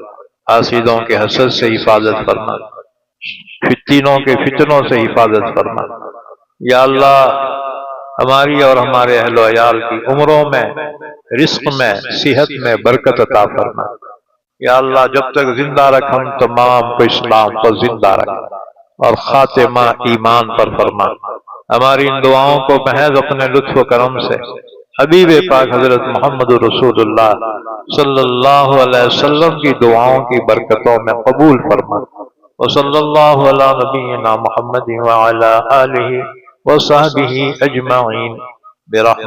حاسدوں کے حسد سے حفاظت فرما، فتنوں کے فتنوں سے حفاظت فرما۔ یا اللہ ہماری اور ہمارے اہل و عیال کی عمروں میں، رزق میں، صحت میں برکت عطا فرما۔ یا اللہ جب تک زندہ رکھ ہم تمام کو اسلام پر زندہ رکھ اور خاتمہ ایمان پر فرما۔ ہماری ان دعاؤں کو محض اپنے لطف و کرم سے حبیب پاک حضرت محمد رسول اللہ صلی اللہ علیہ وسلم کی دعاؤں کی برکتوں میں قبول فرما۔ وصلی اللہ علی نبینا محمد وعلی آلہ وصحبہ اجمعین برحمتہ۔